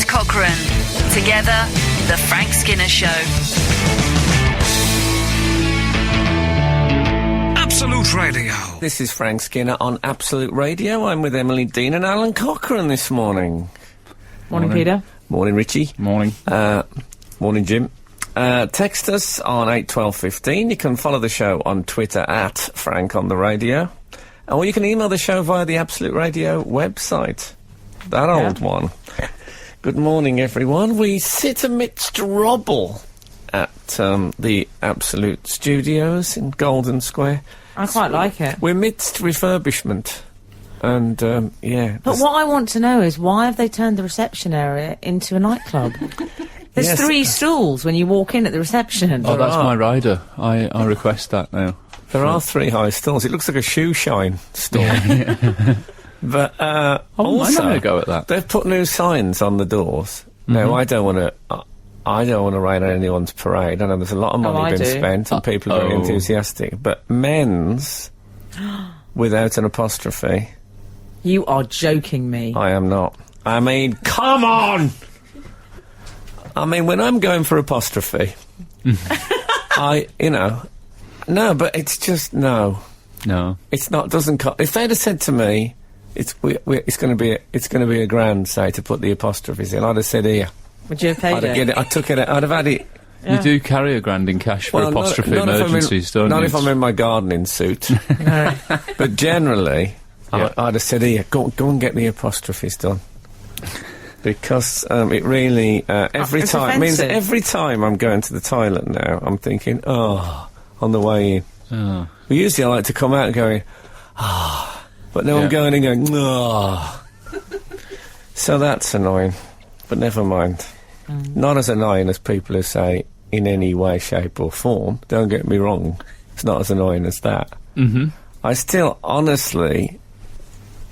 and Cochrane. Together, The Frank Skinner Show. Absolute Radio. This is Frank Skinner on Absolute Radio. I'm with Emily Dean and Alan Cochrane this morning. Morning, Peter. Morning, Richie. Morning. Morning, Jim. Text us on 81215. You can follow the show on Twitter at Frank on the Radio. Or you can email the show via the Absolute Radio website. That old one. Good morning, everyone. We sit amidst rubble at the Absolute Studios in Golden Square. I quite like it. We're midst refurbishment. And, yeah. But what I want to know is why have they turned the reception area into a nightclub? There's Yes. 3 stools when you walk in at the reception. Oh, that's my rider. I request that now. There are 3 high stalls. It looks like a shoe shine store. But, I'm also, going to go at that. they've put new signs on the doors. Now, I don't want to rain on anyone's parade. I know there's a lot of money I been do. spent and people are very Uh-oh. enthusiastic. But men's, without an apostrophe, You are joking me. I am not. I mean, come on! I mean, when I'm going for apostrophe, no, but it's just, no. No. It's not, doesn't if they'd have said to me, it's going to be a grand, say, to put the apostrophes in, I'd have said here. Would you have paid I'd have it? I took it, I'd have had it. Yeah. You do carry a grand in cash for Well, apostrophe not if I'm in- emergencies, don't you? Not if I'm in my gardening suit. No. But generally, Yeah. I'd have said here, go and get the apostrophes done. Because it really, every It's time, means offensive. every time I'm going to the toilet now, I'm thinking, on the way in. Oh. Usually I like to come out and going, but now Yeah. I'm going in going, So that's annoying, but never mind. Not as annoying as people who say, in any way, shape or form. Don't get me wrong, it's not as annoying as that. Mm-hmm. I still honestly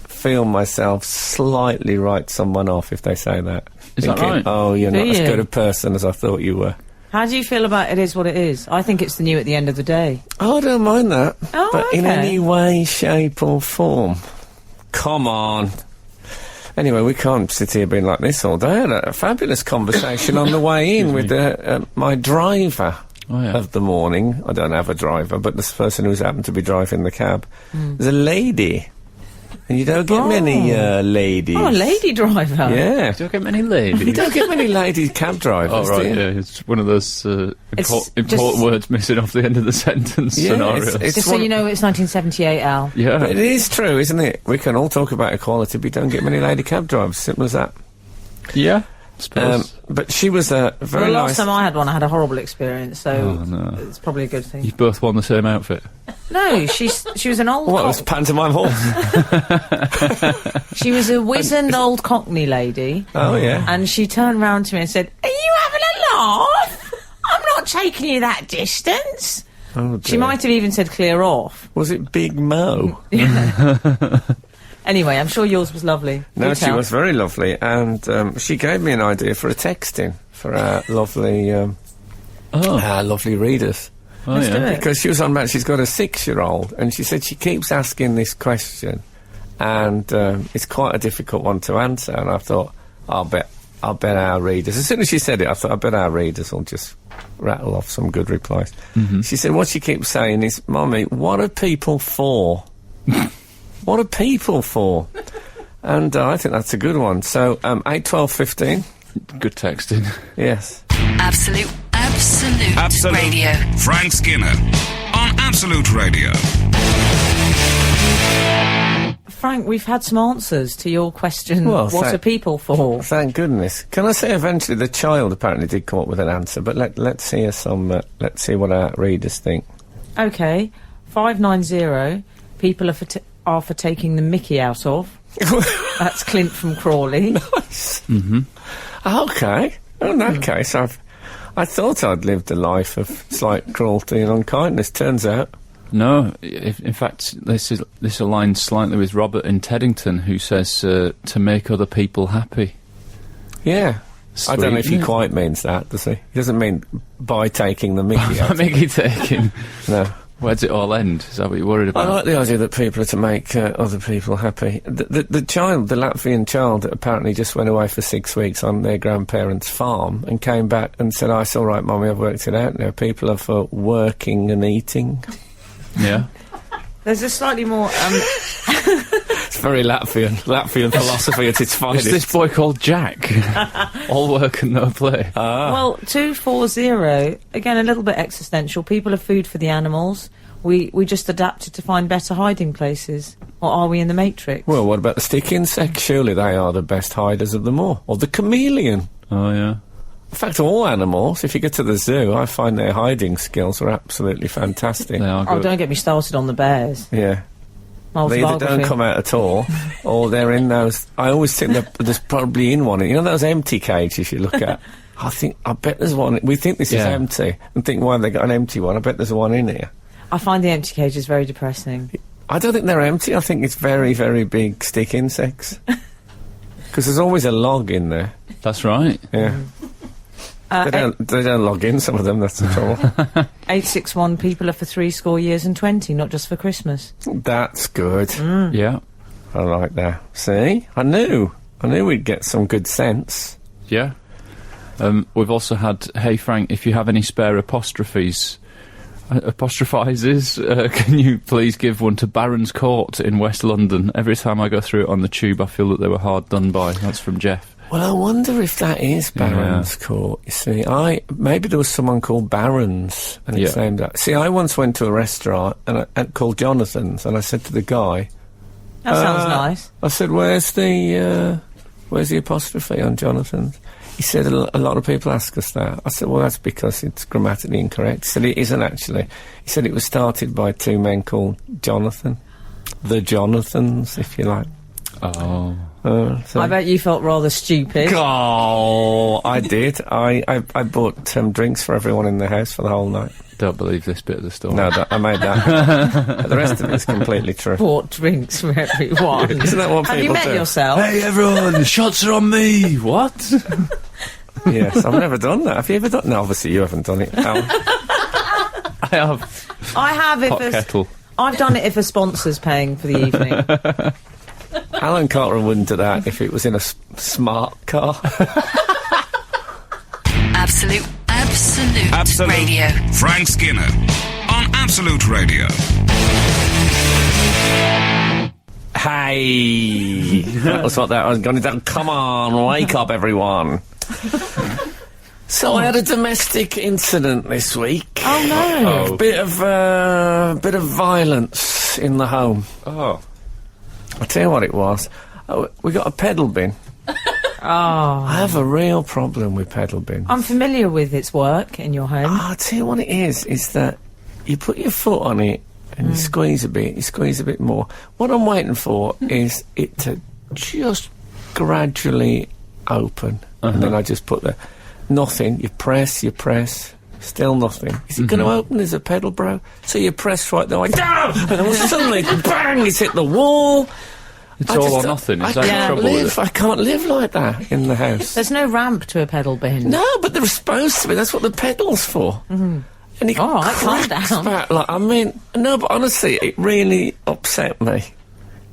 feel myself slightly write someone off if they say that. Is that Thinking, right? Oh, you're Do not as you? good a person as I thought you were. How do you feel about it is what it is? I think it's the new at the end of the day. Oh, I don't mind that. Oh, but in okay. any way, shape or form. Come on. Anyway, we can't sit here being like this all day. I had a fabulous conversation on the way in with my driver Oh, yeah. of the morning. I don't have a driver, but this person who's happened to be driving the cab. There's a lady. And you don't get many ladies. Oh, a lady driver. Yeah. Do you get many You ladies? don't get many lady cab drivers, Oh, right, do you? yeah. It's one of those It's important just- words missing off the end of the sentence Yeah, scenarios. it's Just so one- you know, it's 1978, Al. Yeah. But it is true, isn't it? We can all talk about equality, but we don't get many lady cab drivers. Simple as that. Yeah. Suppose. But she was a Well, very the last nice... time I had one, I had a horrible experience, so Oh, no. it's probably a good thing. You both won the same outfit. No, she was an old What, was pantomime horse? she was a wizened old Cockney lady, Oh, yeah. and she turned round to me and said, "Are you having a laugh? I'm not taking you that distance." Oh, She dear. might have even said clear off. Was it Big Mo? Anyway, I'm sure yours was lovely. No, Do she tell. was very lovely, and she gave me an idea for a texting for our lovely, our lovely readers. Oh, Let's yeah. do it. Because she was on about, she's got a 6-year-old, and she said she keeps asking this question, and it's quite a difficult one to answer. And I thought, I'll bet our readers. As soon as she said it, I thought, I bet our readers will just rattle off some good replies. She said, what she keeps saying is, "Mummy, what are people for?" What are people for? And I think that's a good one. So 8, 12, 15. Good texting. Yes. Absolute Radio. Frank Skinner on Absolute Radio. Frank, we've had some answers to your question, Well, what are people for? Thank goodness. Can I say eventually the child apparently did come up with an answer, but let's hear some. Let's see what our readers think. Okay, 590, people are for taking the mickey out of. That's Clint from Crawley. Okay. Well, in that case, I thought I'd lived a life of slight cruelty and unkindness. Turns out, No, in fact, this aligns slightly with Robert in Teddington, who says to make other people happy. yeah. I don't know if he Sweet. quite means that, does he? He doesn't mean by taking the mickey out. Mickey taking. No. Where's it all end? Is that what you're worried I about? like the idea that people are to make other people happy. The child, the Latvian child, apparently just went away for 6 weeks on their grandparents' farm and came back and said, "Oh, it's all right, Mummy, I've worked it out now. People are for working and eating." Yeah. There's a slightly more... It's very Latvian philosophy at its finest. Is this boy called Jack? All work and no play. Well, 240, again, a little bit existential. People are food for the animals. We just adapted to find better hiding places. Or are we in the Matrix? Well, what about the stick insect? Surely they are the best hiders of them all. Or the chameleon. Oh, yeah. In fact, all animals, if you get to the zoo, I find their hiding skills are absolutely fantastic. They are Oh, good. don't get me started on the bears. Yeah. Miles They of either don't biography. come out at all, or they're in those... I always think that there's probably in one. You know those empty cages you look at? I bet there's one... We think this is Yeah. empty, and think, why have they got an empty one? I bet there's one in here. I find the empty cages very depressing. I don't think they're empty. I think it's very, very big stick insects. Because there's always a log in there. That's right. Yeah. They don't log in, some of them, that's the trouble. 861, people are for 70 years and 20, not just for Christmas. That's good. Yeah. I like that. See? I knew we'd get some good sense. Yeah. We've also had, "Hey Frank, if you have any spare apostrophises, can you please give one to Barron's Court in West London? Every time I go through it on the tube, I feel that they were hard done by." That's from Jeff. Well, I wonder if that is Barron's Court. You see, maybe there was someone called Barron's, and it's Yeah. named that. See, I once went to a restaurant and called Jonathan's, and I said to the guy, That sounds nice. I said, "Where's the apostrophe on Jonathan's?" He said, "A lot of people ask us that." I said, "Well, that's because it's grammatically incorrect." He said, "It isn't actually." He said, "It was started by two men called Jonathan, the Jonathans, if you like." Oh. So I bet you felt rather stupid. Oh, I did. I bought drinks for everyone in the house for the whole night. Don't believe this bit of the story. No, I made that. The rest of it's completely true. Bought drinks for everyone. Isn't that what Have you people met do? yourself? Hey everyone, shots are on me! What? Yes, I've never done that. Have you ever done? No, obviously you haven't done it. Al. I have I have if hot a- kettle. I've done it if a sponsor's paying for the evening. Alan Carter wouldn't do that if it was in a smart car. Absolute Radio. Frank Skinner on Absolute Radio. Hey, that was what that was going to do. Come on, wake up, everyone. So I had a domestic incident this week. Oh no! A bit of violence in the home. Oh. I'll tell you what it was. We got a pedal bin. Oh, I have a real problem with pedal bins. I'm familiar with its work in your home. I'll tell you what it is that you put your foot on it and you squeeze a bit more. What I'm waiting for is it to just gradually open. And then I just put nothing. You press, still nothing. Is it going to open as a pedal, bro? So you press right there, like, down! And then suddenly, bang, it's hit the wall. It's I all just or don't- nothing. I Is that your can't trouble live. with it? I can't live like that in the house. There's no ramp to a pedal bin. No, but they're supposed to be. That's what the pedal's for. And it All right, calm cracks down. back. Like, I mean, no, but honestly, it really upset me.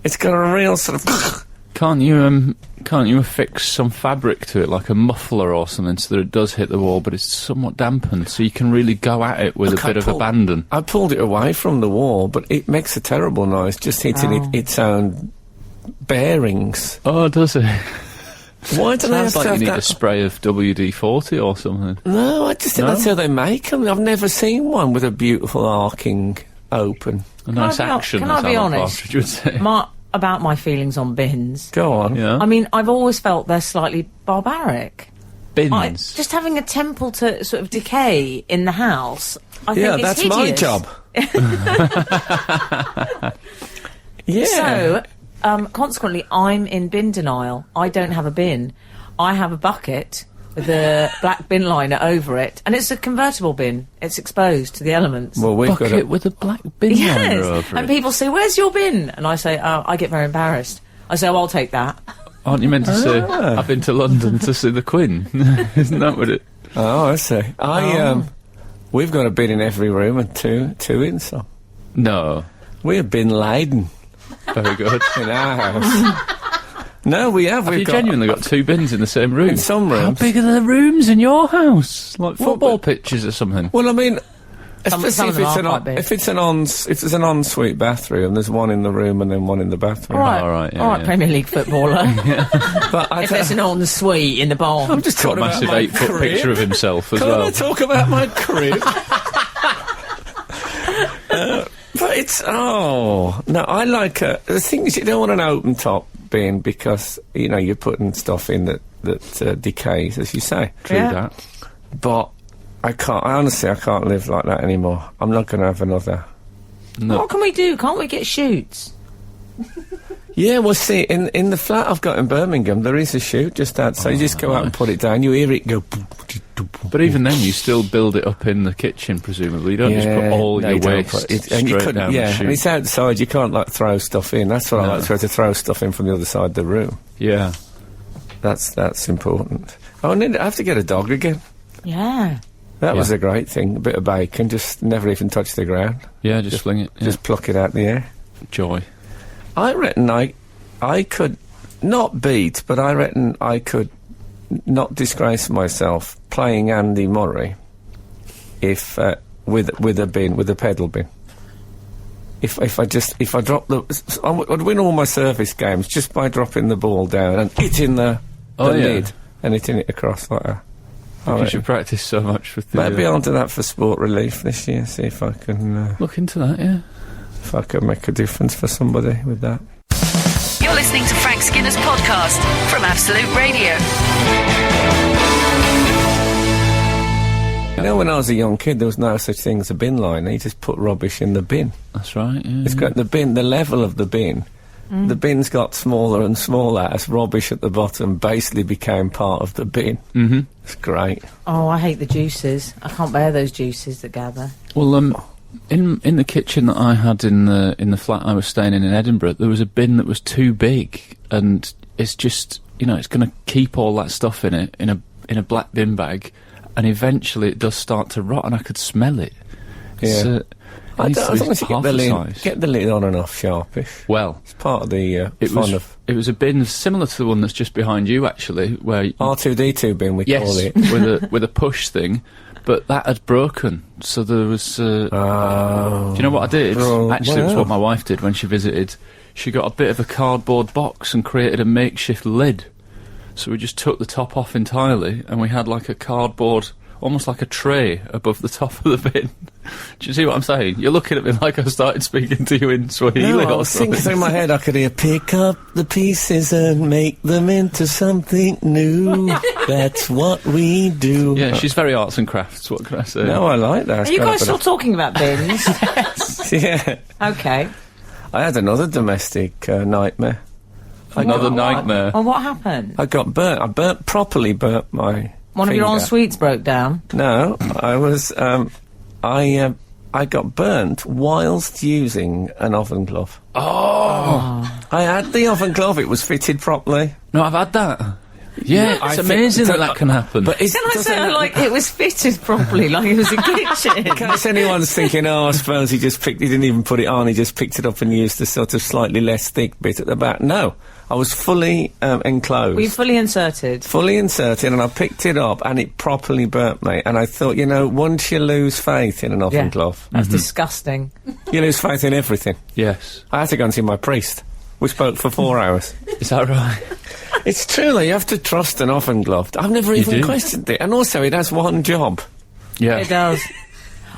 It's got a real sort of... Can't you affix some fabric to it, like a muffler or something, so that it does hit the wall, but it's somewhat dampened, so you can really go at it with Look, a bit of abandon? I pulled it away from the wall, but it makes a terrible noise just hitting Oh. its own bearings. Oh, does it? Why do they have Sounds to like you have need that? a spray of WD-40 or something. No, I just think No? that's how they make them. I've never seen one with a beautiful arcing open. A nice I be hon- action, can as I be Alan honest? Partridge would say. About my feelings on bins. Go on. Yeah. I mean, I've always felt they're slightly barbaric. Bins. Just having a temple to sort of decay in the house. I Yeah, think it's that's my hideous. job. Yeah. So, consequently, I'm in bin denial. I don't have a bin. I have a bucket with a black bin liner over it, and it's a convertible bin. It's exposed to the elements. Well, we've got Bucket a... with a black bin liner Yes, over and it. people say, "Where's your bin?" And I say, "Oh, I get very embarrassed." I say, "Oh, I'll take that." Aren't you meant to say, I've been to London to see the Queen? Isn't that what it... Oh, I see. We've got a bin in every room and two in some. No. We're Bin Laden Very good. in our house. No, we have. Have you genuinely got 2 bins in the same room? In some How rooms. big are the rooms in your house? Like Well, football but- pitches or something? Well, I mean, Some especially of if them it's are an quite big. if it's an ensuite bathroom, there's one in the room and then one in the bathroom. All right, all right, yeah, all right, yeah. Premier League footballer. But I If there's an ensuite in the bar. I'm just Got a talking about massive my 8-foot crib. picture of himself as Can't well. I talk about my crib? But it's no. I like the thing is you don't want an open top bin because you're putting stuff in that decays, as you say. True Yeah. that. But I can't live like that anymore. I'm not going to have another. No. What can we do? Can't we get shoots? Yeah, well, see, in the flat I've got in Birmingham, there is a chute just outside. You just go out and put it down. You hear it go. But even then, you still build it up in the kitchen, presumably. You don't just put all no, your you don't waste put it- straight and you couldn't- down yeah, the and chute. it's outside. You can't throw stuff in. That's what I like to throw stuff in from the other side of the room. Yeah. That's important. Oh, I have to get a dog again. Yeah. That was Yeah. a great thing. A bit of bacon, just never even touch the ground. Yeah, just fling it. Just pluck it out in the air. Joy. I reckon I could not beat, but I reckon I could not disgrace myself playing Andy Murray if with a pedal bin. If I drop I'd win all my service games just by dropping the ball down and hitting the lid and hitting it across like that. Because you practice so much with the... Maybe I'll do that for Sport Relief this year. See if I can Look into that, yeah. if I can make a difference for somebody with that. You're listening to Frank Skinner's podcast from Absolute Radio. When I was a young kid, there was no such thing as a bin liner. You just put rubbish in the bin. That's right, yeah. It's got the level of the bin. The bin's got smaller and smaller as rubbish at the bottom basically became part of the bin. Mm-hmm. It's great. Oh, I hate the juices. I can't bear those juices that gather. Well, in the kitchen that I had in the flat I was staying in Edinburgh, there was a bin that was too big, and it's just it's going to keep all that stuff in it in a black bin bag, and eventually it does start to rot, and I could smell it. Yeah. It As long as you half get the lid on and off sharpish. Well, It's part of the it fun was of it was a bin similar to the one that's just behind you, actually, where R2D2 bin we yes, call it. with a push thing. But that had broken, so there was... do Oh. you know what I did? Oh, Actually, it was wow. what my wife did when she visited. She got a bit of a cardboard box and created a makeshift lid. So we just took the top off entirely, and we had like a cardboard, almost like a tray above the top of the bin. Do you see what I'm saying? You're looking at me like I started speaking to you in Swahili No, I or was thinking something. through my head, I could hear, pick up the pieces and make them into something new. That's what we do. Yeah, she's very arts and crafts, what can I say? No, I like that. Are you guys still talking about bins? Yeah. Okay. I had another domestic nightmare. Another nightmare. Well, what happened? I got burnt. I properly burnt my One of your finger. en-suites broke down. No, I was, I got burnt whilst using an oven glove. Oh! I had the oven glove, it was fitted properly. No, I've had that. Yeah, I it's think- amazing so- that can happen. But Can I say it like it was fitted properly, like it was a kitchen? in case anyone's thinking, I suppose he didn't even put it on, he just picked it up and used the sort of slightly less thick bit at the back. No, I was fully enclosed. Were you fully inserted? Fully inserted, and I picked it up, and it properly burnt me. And I thought, once you lose faith in an oven glove, That's disgusting. you lose faith in everything. yes. I had to go and see my priest. We spoke for 4 hours. Is that right? It's true, though, you have to trust an oven glove. I've never even do. questioned it. And also, it has one job. Yeah. It does.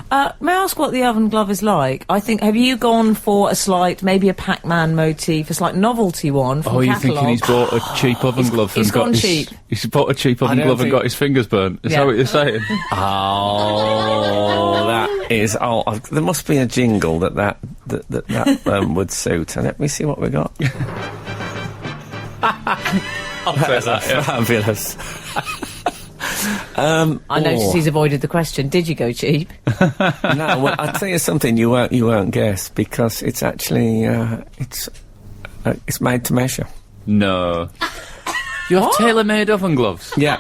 May I ask what the oven glove is like? I think, have you gone for a slight, maybe a Pac-Man motif, a slight novelty one from Oh, you're catalogue? thinking he's bought a cheap oven glove he's and got gone his... cheap. He's bought a cheap oven don't glove and think- got his fingers burnt. Is Yeah. that what you're saying? Oh, that is... Oh, there must be a jingle that would suit. And let me see what we got. Fabulous. I noticed he's avoided the question. Did you go cheap? No, well, I'll tell you something you won't guess, because it's actually... it's made to measure. No. You have tailor-made oven gloves? Yeah.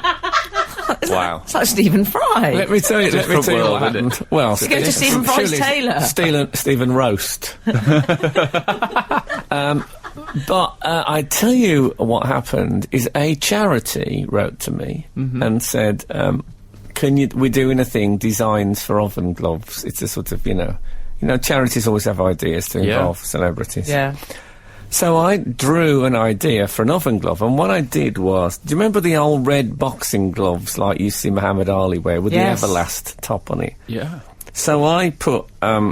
Wow. It's like Stephen Fry. Let me tell you Different world, what isn't happened. Well, Go to Stephen Fry's tailor. Stephen Roast. But I tell you what happened is a charity wrote to me and said, we're doing a thing, designs for oven gloves. It's a sort of, charities always have ideas to involve celebrities. Yeah. So I drew an idea for an oven glove, and what I did was, do you remember the old red boxing gloves like you see Muhammad Ali wear with Yes. the Everlast top on it? Yeah. So I put, I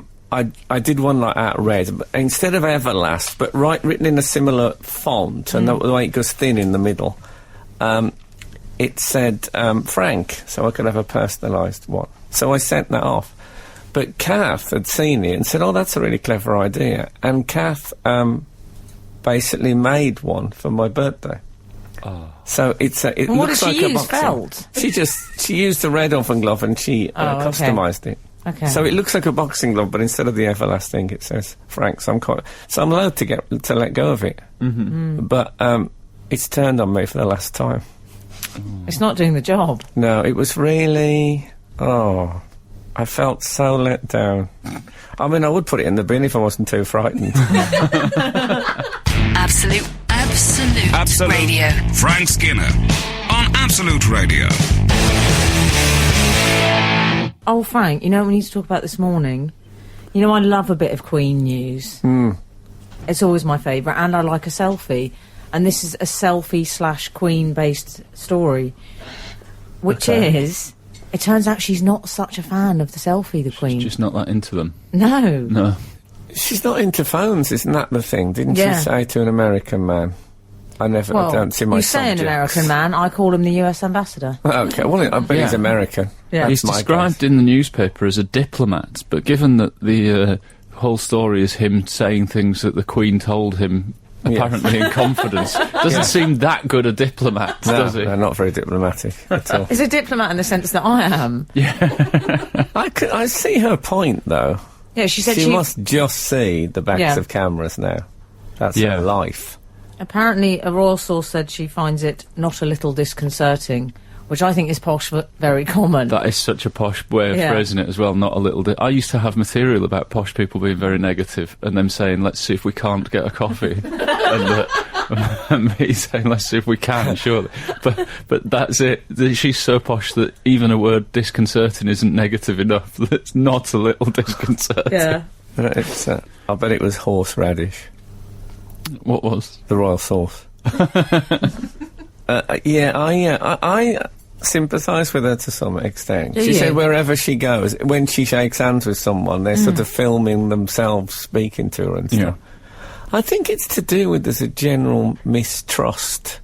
did one like that red, but instead of Everlast, but written in a similar font, and the way it goes thin in the middle, it said Frank, so I could have a personalised one. So I sent that off. But Kath had seen it and said, oh, that's a really clever idea. And Kath basically made one for my birthday. Oh. So it And what looks did like she a use? boxing. Felt? She used a red oven glove and she Oh, okay. customised it. Okay. So it looks like a boxing glove, but instead of the Everlast thing, it says Frank. So I'm allowed to let go of it. But it's turned on me for the last time. It's not doing the job. No, it was really. Oh, I felt so let down. I mean, I would put it in the bin if I wasn't too frightened. Absolute Radio. Frank Skinner on Absolute Radio. Oh, Frank, we need to talk about this morning. I love a bit of Queen news. It's always my favourite, and I like a selfie. And this is a selfie/Queen-based story, which is, it turns out she's not such a fan of the selfie, the Queen. Just not that into them. No. No. She's not into phones, isn't that the thing? Didn't Yeah. she say to an American man? I Well, don't see my you say an subjects. American man, I call him the US ambassador. Okay, well, I bet he's Yeah. American. Yeah. He's That's my described in the newspaper as a diplomat, but given that the whole story is him saying things that the Queen told him, apparently in confidence, doesn't seem that good a diplomat, guess. does he? No, not very diplomatic at all. He's a diplomat in the sense that I am. I see her point, though. Yeah, she said She must just see the backs Yeah. of cameras now. That's Yeah. her life. Apparently, a royal source said she finds it not a little disconcerting, which I think is posh but very common. That is such a posh way of Yeah. phrasing it as well, not a little I used to have material about posh people being very negative and them saying, let's see if we can't get a coffee. and me saying, let's see if we can, surely. But that's it. She's so posh that even a word disconcerting isn't negative enough. That's not a little disconcerting. Yeah. It's, I bet it was horseradish, What was? the royal sauce. I sympathise with her to some extent. Do She you? said wherever she goes, when she shakes hands with someone, they're sort of filming themselves speaking to her and stuff. I think it's to do with there's a general mistrust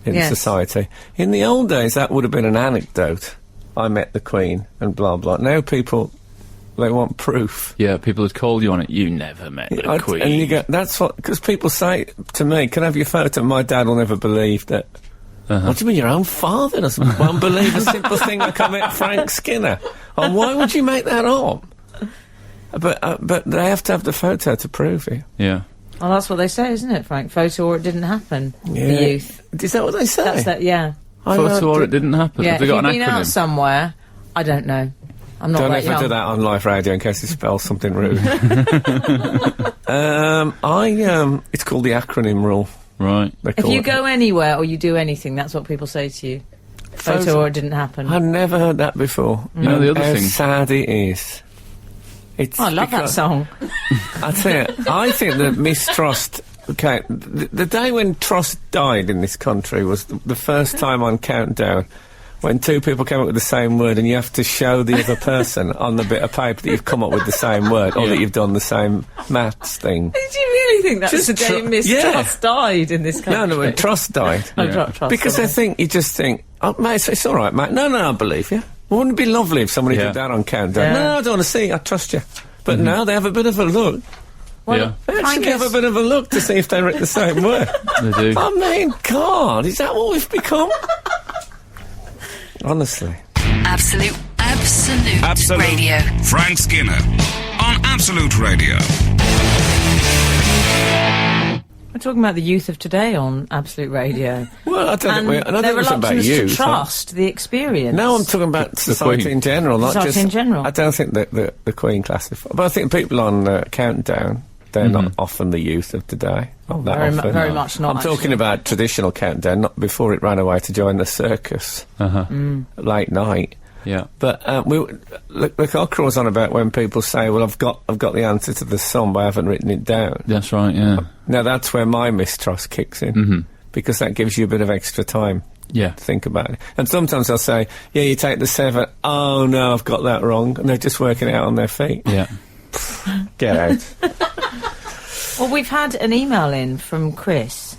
in Yes. society. In the old days, that would have been an anecdote. I met the Queen and blah blah. Now people, they want proof. Yeah, people had called you on it. You never met the Queen. And you go, that's what, because people say to me, can I have your photo? My dad will never believe that. What do you mean, your own father won't believe a simple thing like I met Frank Skinner? And why would you make that up? But they have to have the photo to prove it. Yeah. Well, that's what they say, isn't it, Frank? Photo or it didn't happen. Yeah. The youth. Is that what they say? That's that, yeah. I Photo know- or it didn't happen. Yeah, Have they if got you've an been out acronym? somewhere, I don't know. I'm not Don't that ever young. do that on live radio in case it spells something rude. It's called the acronym rule. Right. They If call you it. go anywhere or you do anything, that's what people say to you. Photo or it didn't happen. I've never heard that before. You know the other How thing- sad it is. It's Oh, I love that because- song. I tell you, I think that mistrust. Okay, the day when trust died in this country was the first time on Countdown when two people came up with the same word and you have to show the other person on the bit of paper that you've come up with the same word or Yeah. that you've done the same maths thing. Did you really think that was Just the day mistrust died in this country? No, when trust died. Oh, Yeah. trust Because I them. think, you just think, oh, mate, it's all right, mate. No, I believe you. Wouldn't it be lovely if somebody Yeah. did that on Countdown? Yeah. No, I don't want to see, I trust you. But now they have a bit of a look. Well, Yeah. They Frank actually have a is- bit of a look to see if they write the same word. They do. I mean, God, is that what we've become? Honestly. Absolute Radio. Frank Skinner on Absolute Radio. We're talking about the youth of today on Absolute Radio. Well, I don't And think their it was about reluctance you. to trust the experience. No, I'm talking about society Queen. in general, not Society just in general. I don't think that the Queen classifies, but I think people on Countdown, they're not often the youth of today. Not that often. very much not. I'm talking about traditional Countdown, not before it ran away to join the circus late night. Yeah. But the Cockerel was on about when people say, "Well, I've got the answer to the song, but I haven't written it down." That's right, yeah. Now that's where my mistrust kicks in, because that gives you a bit of extra time Yeah. to think about it. And sometimes I'll say, "Yeah, you take the 7. Oh no, I've got that wrong," and they're just working it out on their feet. Yeah. Get out. Well, we've had an email in from Chris,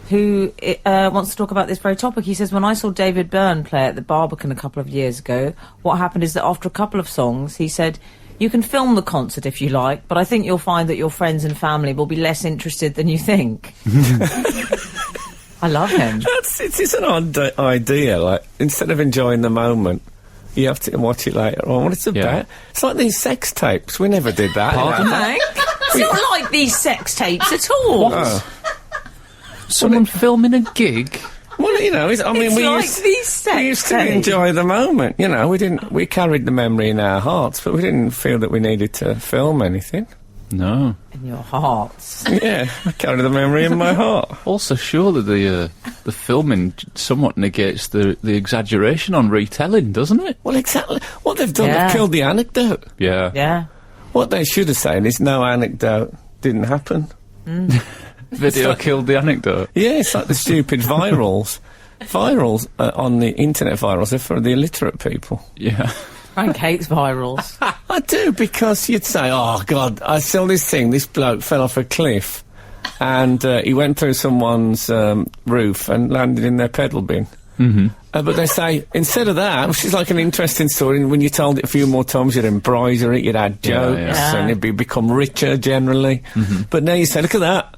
who wants to talk about this very topic. He says, when I saw David Byrne play at the Barbican a couple of years ago, what happened is that after a couple of songs, he said, you can film the concert if you like, but I think you'll find that your friends and family will be less interested than you think. I love him. It's an odd idea. Like, instead of enjoying the moment, you have to watch it later on. What it's about? Yeah. It's like these sex tapes. We never did that. Pardon? Hank, it's not like these sex tapes at all. Oh. Someone filming a gig? Well, you know, I mean, It's we like used, these sex we used to tapes. enjoy the moment. You know, we carried the memory in our hearts, but we didn't feel that we needed to film anything. No. In your hearts. Yeah, I carry the memory in my heart. Also, surely the filming somewhat negates the exaggeration on retelling, doesn't it? Well, exactly. What they've done, Yeah. they've killed the anecdote. Yeah. Yeah. What they should have said is no anecdote didn't happen. Video killed the anecdote. Yeah, it's like the stupid virals. Virals on the internet, virals are for the illiterate people. Yeah. Frank hates virals. I do, because you'd say, oh, God, I saw this thing, this bloke fell off a cliff, and he went through someone's roof and landed in their pedal bin. Mm-hmm. But they say, instead of that, which is like an interesting story, and when you told it a few more times, you'd embroider it, you'd add jokes, yeah. and it'd become richer generally. But now you say, look at that.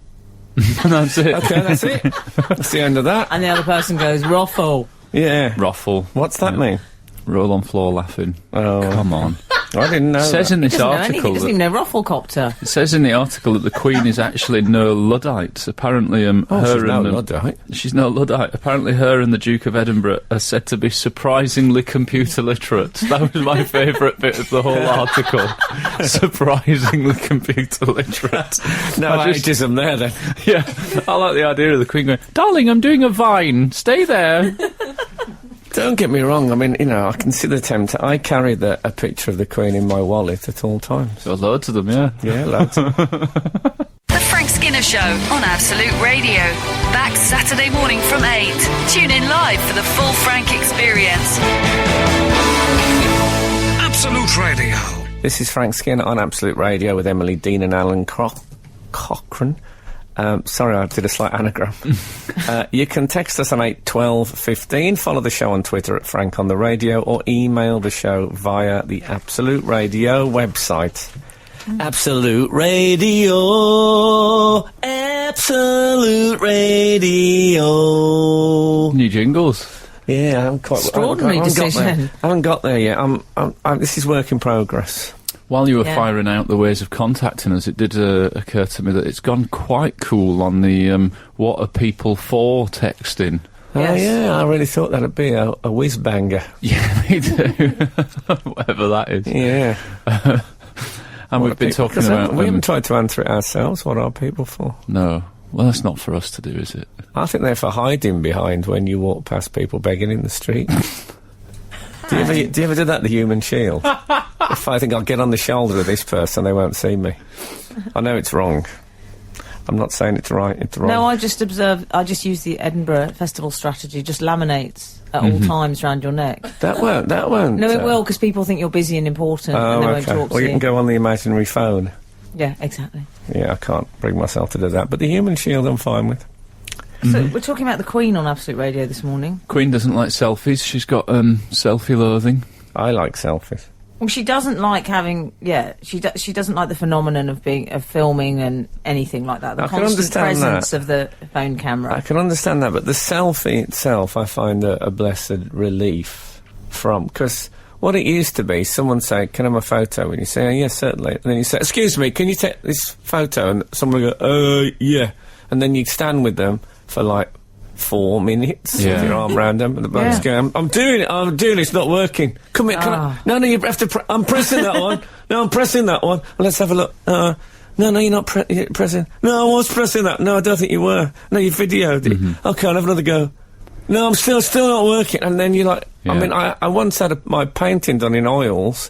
And that's it. Okay, that's it. That's the end of that. And the other person goes, ruffle. Yeah. Ruffle. What's that mean? Roll on floor laughing. Oh. Come on. I didn't know It says that. in this Doesn't know anything, article doesn't even know Rufflecopter. it says in the article that the Queen is actually no Luddite. Apparently, Oh, her she's no and Luddite. she's no Luddite. Apparently, her and the Duke of Edinburgh are said to be surprisingly computer literate. That was my favourite bit of the whole article. Surprisingly computer literate. No I just- ageism there, then. Yeah, I like the idea of the Queen going, "Darling, I'm doing a vine. Stay there." Don't get me wrong, I mean, you know, I can see the temptation. I carry a picture of the Queen in my wallet at all times. Got loads of them, yeah. Yeah, lads. The Frank Skinner Show on Absolute Radio. Back Saturday morning from 8. Tune in live for the full Frank experience. Absolute Radio. This is Frank Skinner on Absolute Radio with Emily Dean and Alan Cochrane. Sorry, I did a slight anagram. You can text us on 81215, follow the show on Twitter at Frank on the Radio, or email the show via the Absolute Radio website. Absolute Radio, Absolute Radio. New jingles. Yeah, I'm quite... Extraordinary I haven't got there. decision. I haven't got there yet. This is work in progress. While you were Yeah. firing out the ways of contacting us, it did occur to me that it's gone quite cool on the what are people for texting. Oh, Yes. yeah, I really thought that'd be a whiz-banger. Yeah, me too. Whatever that is. Yeah. And we've been talking about... We haven't tried to answer it ourselves. What are people for? No. Well, that's not for us to do, is it? I think they're for hiding behind when you walk past people begging in the street. Do you ever do that, the human shield? If I think I'll get on the shoulder of this person, they won't see me. I know it's wrong. I'm not saying it's right, it's wrong. No, I just use the Edinburgh Festival strategy, just laminates at all times round your neck. That won't. No, it will, because people think you're busy and important and they Oh, won't okay. talk Or to you you. can go on the imaginary phone. Yeah, exactly. Yeah, I can't bring myself to do that. But the human shield I'm fine with. So we're talking about the Queen on Absolute Radio this morning. Queen doesn't like selfies. She's got selfie loathing. I like selfies. Well, she doesn't like having. Yeah, she doesn't like the phenomenon of filming and anything like that. The I can constant understand presence that. of the phone camera. I can understand that, but the selfie itself I find a blessed relief from, because what it used to be, someone say, can I have a photo? And you say, oh, yes, certainly. And then you say, excuse me, can you take this photo? And someone will go, yeah. and then you stand with them for like 4 minutes Yeah. with your arm round them, and the bloke's going, I'm doing it, it's not working. Come here, no, you have to, I'm pressing that one. No, I'm pressing that one. Well, let's have a look. No, you're not pressing. No, I was pressing that. No, I don't think you were. No, you videoed it. Okay, I'll have another go. No, I'm still not working. And then you're like, Yeah. I mean, I once had my painting done in oils.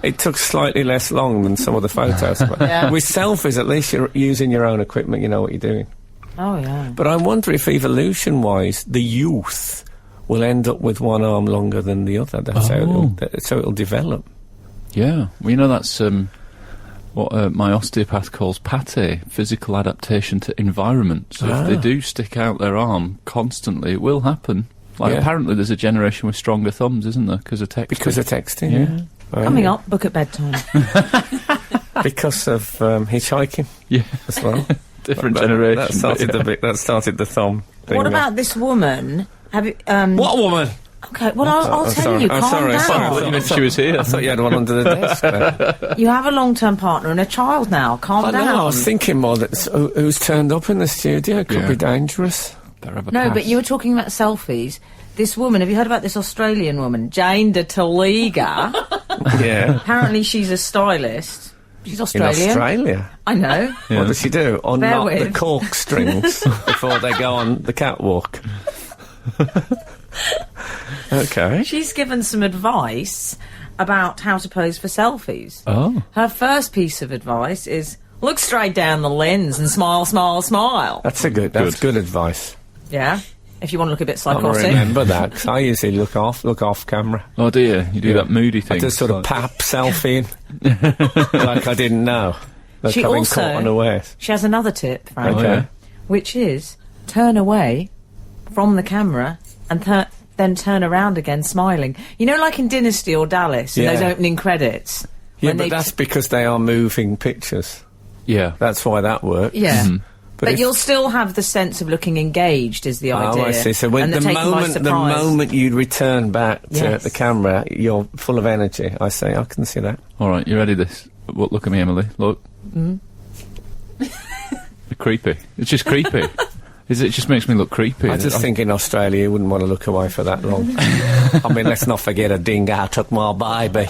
It took slightly less long than some of the photos. But Yeah. with selfies, at least you're using your own equipment, you know what you're doing. Oh, yeah. But I wonder if evolution-wise, the youth will end up with one arm longer than the other. That's how it'll develop. Yeah, well, you know, that's what my osteopath calls pate, physical adaptation to environment. So if they do stick out their arm constantly, it will happen. Like, Yeah. apparently there's a generation with stronger thumbs, isn't there, because of texting? Because of texting, Yeah. Coming up, book at bedtime. Because of hitchhiking Yeah, as well. different That generation. started but yeah. that started the thumb thing. What about this woman? Have you, What woman? Okay, well, I'll tell sorry. you, I'm calm sorry, down. sorry. You meant she was here. I thought you had one under the desk there. You have a long-term partner and a child now. Calm I down. know, I was thinking more that who's turned up in the studio could Yeah. be dangerous. Better have a No, pass. but you were talking about selfies. This woman, have you heard about this Australian woman, Jane de Taliga? Yeah. Apparently she's a stylist. She's In Australian. Australia. I know. Yeah. What does she do? Bear Unknot the with. cork strings before they go on the catwalk. Okay. She's given some advice about how to pose for selfies. Oh. Her first piece of advice is, look straight down the lens and smile, smile, smile. That's good advice. Yeah? If you want to look a bit I'll psychotic. remember that, 'cause I usually look off camera. Oh dear, you do that moody thing. I just sort of Like- pap selfie like I didn't know. Like She I've been also- caught unawares. She has another tip, Frank, Okay. yeah. which is turn away from the camera and then turn around again smiling. You know, like in Dynasty or Dallas, in Yeah. those opening credits. Yeah, when but they- that's because they are moving pictures. Yeah. That's why that works. Yeah. But if- you'll still have the sense of looking engaged, is the idea. Oh, I see. So when and the they're taken by moment surprise. you return back to Yes. the camera, you're full of energy. I see. I can see that. All right, you ready? This. Look at me, Emily. Look. Creepy. It's just creepy. It just makes me look creepy. I just think in Australia you wouldn't want to look away for that long. I mean, let's not forget a dingo took my baby.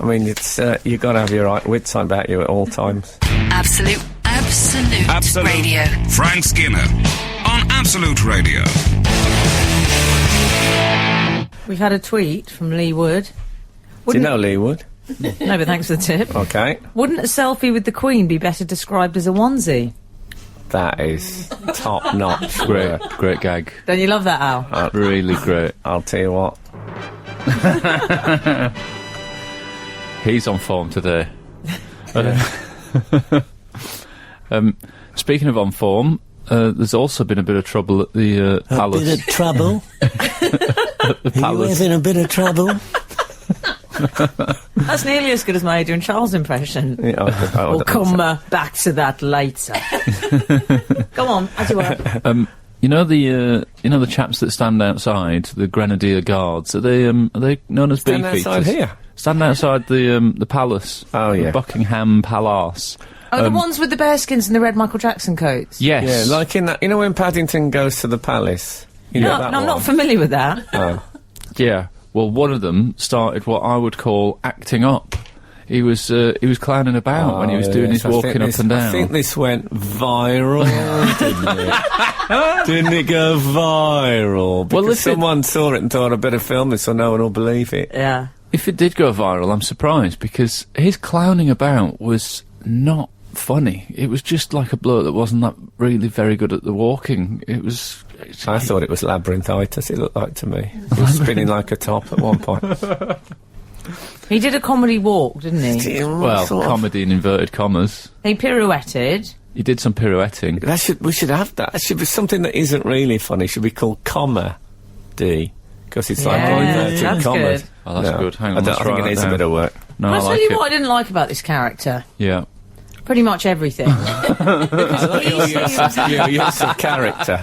I mean, it's you got to have your right wits about you at all times. Absolute Radio. Frank Skinner on Absolute Radio. We've had a tweet from Lee Wood. Do you Wouldn't know Lee Wood? No, but thanks for the tip. Okay. Wouldn't a selfie with the Queen be better described as a onesie? That is top-notch. great, work. great gag. Don't you love that, Al? Really great. I'll tell you what. He's on form today. Speaking of on form, there's also been a bit of trouble at the Palace. trouble? The Palace. in a bit of trouble? That's nearly as good as my Adrian Charles impression. Yeah, We'll come back to that later. Go on, as you were. You know the chaps that stand outside, the Grenadier Guards. Are they known as Stand beefeaters? outside here? Stand outside the palace. Oh, yeah. The Buckingham Palace. Oh, the ones with the bearskins and the red Michael Jackson coats? Yes. Yeah, like in that. You know when Paddington goes to the palace? You know No, that I'm not one? familiar with that. Oh. Yeah. Well, one of them started what I would call acting up. He was clowning about when he was doing his yes, I think walking up this- and down. I think this went viral, didn't it? Didn't it go viral? Because Well, if it- someone saw it and thought, I better film this so no one will believe it. Yeah. If it did go viral, I'm surprised because his clowning about was not funny. It was just like a bloke that wasn't that really very good at the walking. It was. I thought it was labyrinthitis, it looked like to me. He was spinning like a top at one point. He did a comedy walk, didn't he? Well, Sort of. comedy in inverted commas. He pirouetted. He did some pirouetting. We should have that. That should be something that isn't really funny. It should be called comedy. Because it's like Yeah, inverted that's commas. good. Oh, that's good. Hang on, I let's think write it that needs a down. bit of work. No, I'll I tell like you it. what I didn't like about this character. Yeah. Pretty much everything. Your use of character.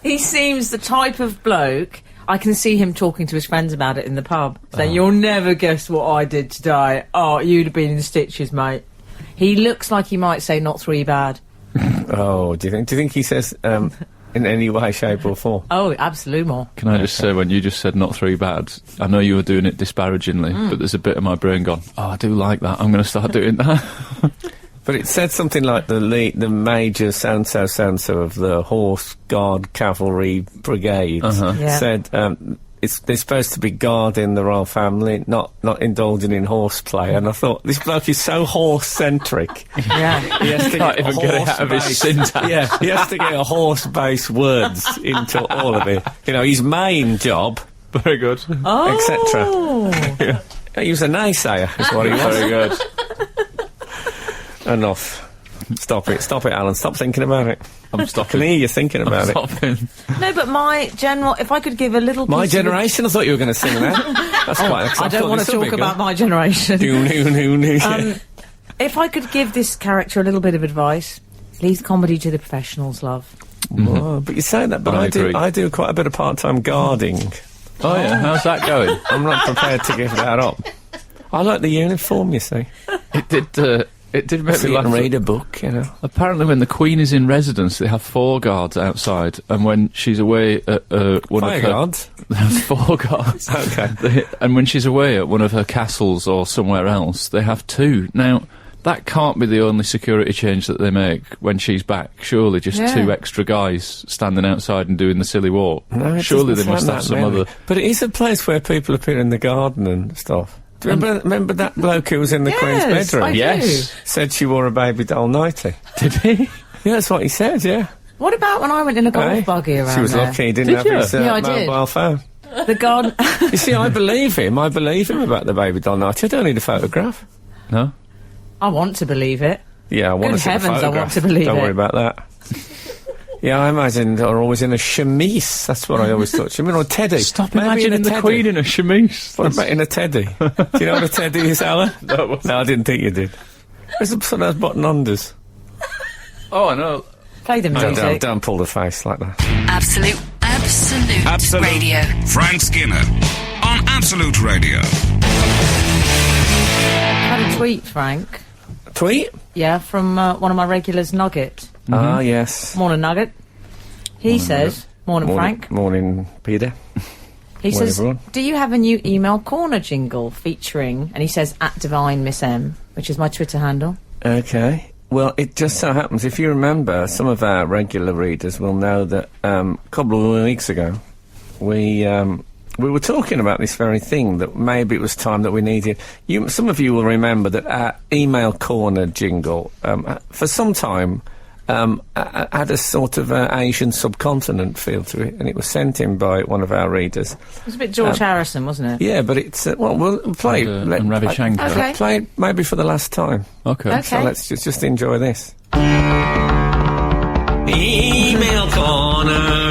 He seems the type of bloke. I can see him talking to his friends about it in the pub, saying, "You'll never guess what I did today. Oh, you'd have been in stitches, mate." He looks like he might say, "Not three bad." Oh, do you think he says in any way, shape or form? Oh, absolutely more. Can I just say, when you just said not 3 bad, I know you were doing it disparagingly, but there's a bit of my brain gone, oh, I do like that, I'm going to start doing that. But it said something like the major so-and-so of the Horse Guard Cavalry Brigade Yeah. said they're supposed to be guarding the royal family, not indulging in horseplay. And I thought, this bloke is so horse-centric. Yeah. He has to Can't even get it out of his horse-based- syntax. Yeah, he has to get a horse-based words into all of it. You know, his main job, Very good. etc. He was a naysayer, is what he was. Very good. Enough. Stop it, Alan. Stop thinking about it. I'm I stopping. can hear you thinking about it. Stopping. No, but my general... If I could give a little My piece of- generation, I thought you were going to sing that. That's quite I exciting. don't want to talk about my generation. If I could give this character a little bit of advice, leave comedy to the professionals, love. Oh, but you say that, but I I do agree. I do quite a bit of part-time guarding. Oh, yeah, how's that going? I'm not prepared to give that up. I like the uniform, you see. It did make me Sit laugh. and read a book, you know. Apparently, when the Queen is in residence, they have 4 guards outside, and when she's away at one Fire of her... guards. They have 4 guards. Okay. And when she's away at one of her castles or somewhere else, they have 2. Now, that can't be the only security change that they make when she's back. Surely just Yeah. 2 extra guys standing outside and doing the silly walk. No, it Surely doesn't they must sound have that some many. other... But it is a place where people appear in the garden and stuff. Do you remember that bloke who was in the Queen's Yes, bedroom? I do. Yes. Said she wore a baby doll nighty. Did he? Yeah, that's what he said, yeah. What about when I went in a golf Eh? buggy around She was there? lucky he didn't Did have you? his Yeah, I did. mobile phone. The garden... You see, I believe him. I believe him about the baby doll night. I don't need a photograph. No? I want to believe it. Yeah, I want Good to see heavens, the I photograph. want to believe Don't it. worry about that. Yeah, I imagine they're always in a chemise. That's what I always thought. Chemise or a teddy. Stop Maybe imagining in a the teddy. Queen in a chemise. What about in a teddy? Do you know what a teddy is, Alan? No. No, I didn't think you did. It's some sort of button unders. Oh, I know. Play the music. Don't pull the face like that. Absolute Radio. Frank Skinner on Absolute Radio. I had a tweet, Frank. Tweet? Yeah, from one of my regulars, Nugget. Ah, yes. Morning, Nugget. He says, morning, Frank. Morning, Peter. He morning, says, everyone. do you have a new email corner jingle featuring, and he says, @Divine Miss M, which is my Twitter handle. Okay. Well, it just so happens, if you remember, some of our regular readers will know that a couple of weeks ago, we were talking about this very thing, that maybe it was time that we needed... Some of you will remember that our email corner jingle, for some time, had a sort of Asian subcontinent feel to it, and it was sent in by one of our readers. It was a bit George Harrison, wasn't it? Yeah, but it's... well, we'll play it. And Ravi Shankar. Okay. Play it maybe for the last time. Okay. Okay. So let's just enjoy this. Email corner.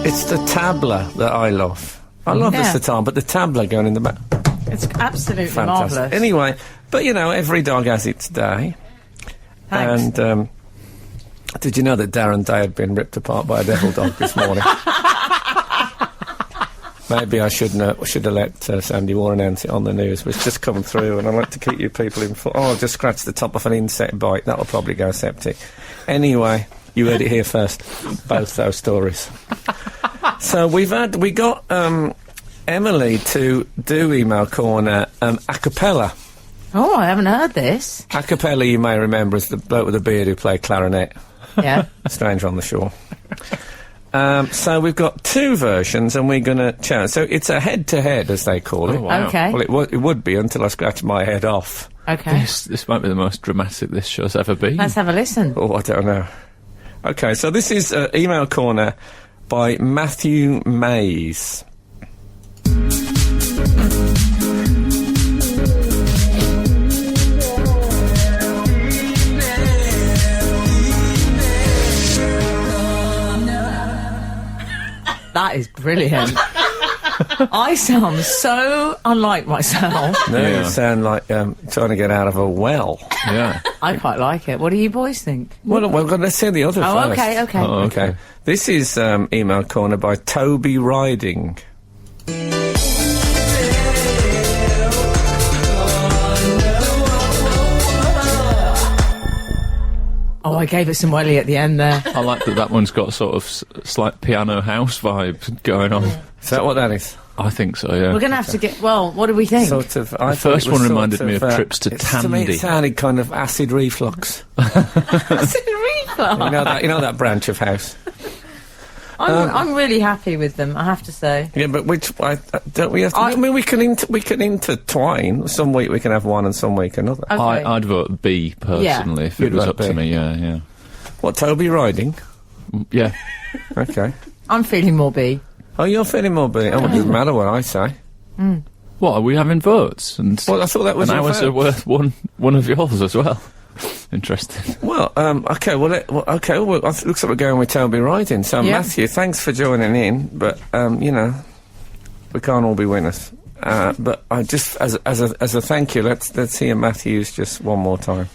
It's the tabla that I love. I love Yeah. the sitar, but the tabla going in the back. It's absolutely Fantastic. marvellous. Anyway, but you know, every dog has its day. Thanks. And did you know that Darren Day had been ripped apart by a devil dog this morning? Maybe I should have let Sandy Warren announce it on the news. It's just come through, and I like to keep you people informed. Oh, I've just scratched the top of an insect bite. That'll probably go septic. Anyway, you heard it here first. Both those stories. So we got Emily to do Email Corner a cappella. Oh, I haven't heard this. A cappella, you may remember, is the bloke with the beard who played clarinet. Yeah. Stranger on the Shore. So we've got 2 versions, and we're going to chat. So it's a head-to-head, as they call it. Oh, wow. Okay. Well, it would be until I scratch my head off. Okay. This might be the most dramatic this show's ever been. Let's have a listen. Oh, I don't know. Okay, so this is Email Corner by Matthew Mays. That is brilliant. I sound so unlike myself. No, Yeah. you sound like trying to get out of a well. Yeah. I quite like it. What do you boys think? Well, let's hear the other Oh, first. okay, okay. Oh, Okay. This is Email Corner by Toby Riding. Oh, I gave it some welly at the end there. I like that one's got sort of slight piano house vibe going on. Is that what that is? I think so, yeah. We're going to have to get... Well, what do we think? Sort of. The first one reminded me of trips to To me, Tandy. it sounded kind of acid reflux. That's in reflux. You know that branch of house. I'm really happy with them, I have to say. Yeah, but don't we have to? I mean, we can intertwine. Some week we can have one, and some week another. Okay. I'd vote B personally if it You'd was vote up to B. me. Yeah. What, Toby Riding? Yeah. Okay. I'm feeling more B. Oh, you're feeling more B. Oh, it doesn't matter what I say. What, are we having votes? And Well, I thought that was and your ours vote. are worth one of yours as well. Interesting. Well, okay. Well, it looks like we're going with Toby Riding. So, Yeah. Matthew, thanks for joining in. But you know, we can't all be winners. But I just, as a thank you, let's hear Matthew's just one more time.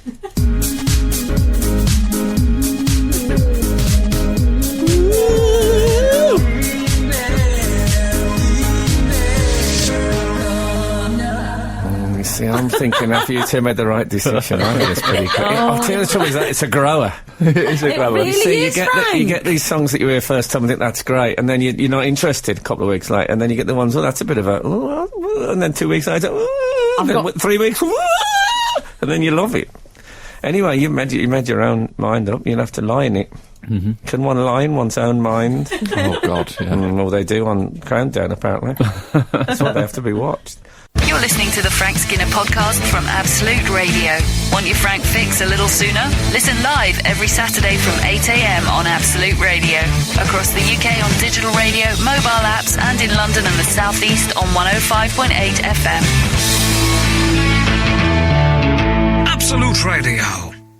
You see, I'm thinking after you two made the right decision. I think it's pretty good. I'll tell you the trouble is that it's a grower. It's a It really See, is, you Frank. get these songs that you hear first time and think that's great, and then you're not interested a couple of weeks later, and then you get the ones, that's a bit of a, and then 2 weeks later, and then 3 weeks, and then you love it. Anyway, you made your own mind up. You'll have to lie in it. Mm-hmm. Can one lie in one's own mind? Oh, God, yeah. Well, they do on Countdown, apparently. That's why they have to be watched. You're listening to the Frank Skinner podcast from Absolute Radio. Want your Frank fix a little sooner? Listen live every Saturday from 8 a.m. on Absolute Radio. Across the UK on digital radio, mobile apps, and in London and the South East on 105.8 FM. Absolute Radio.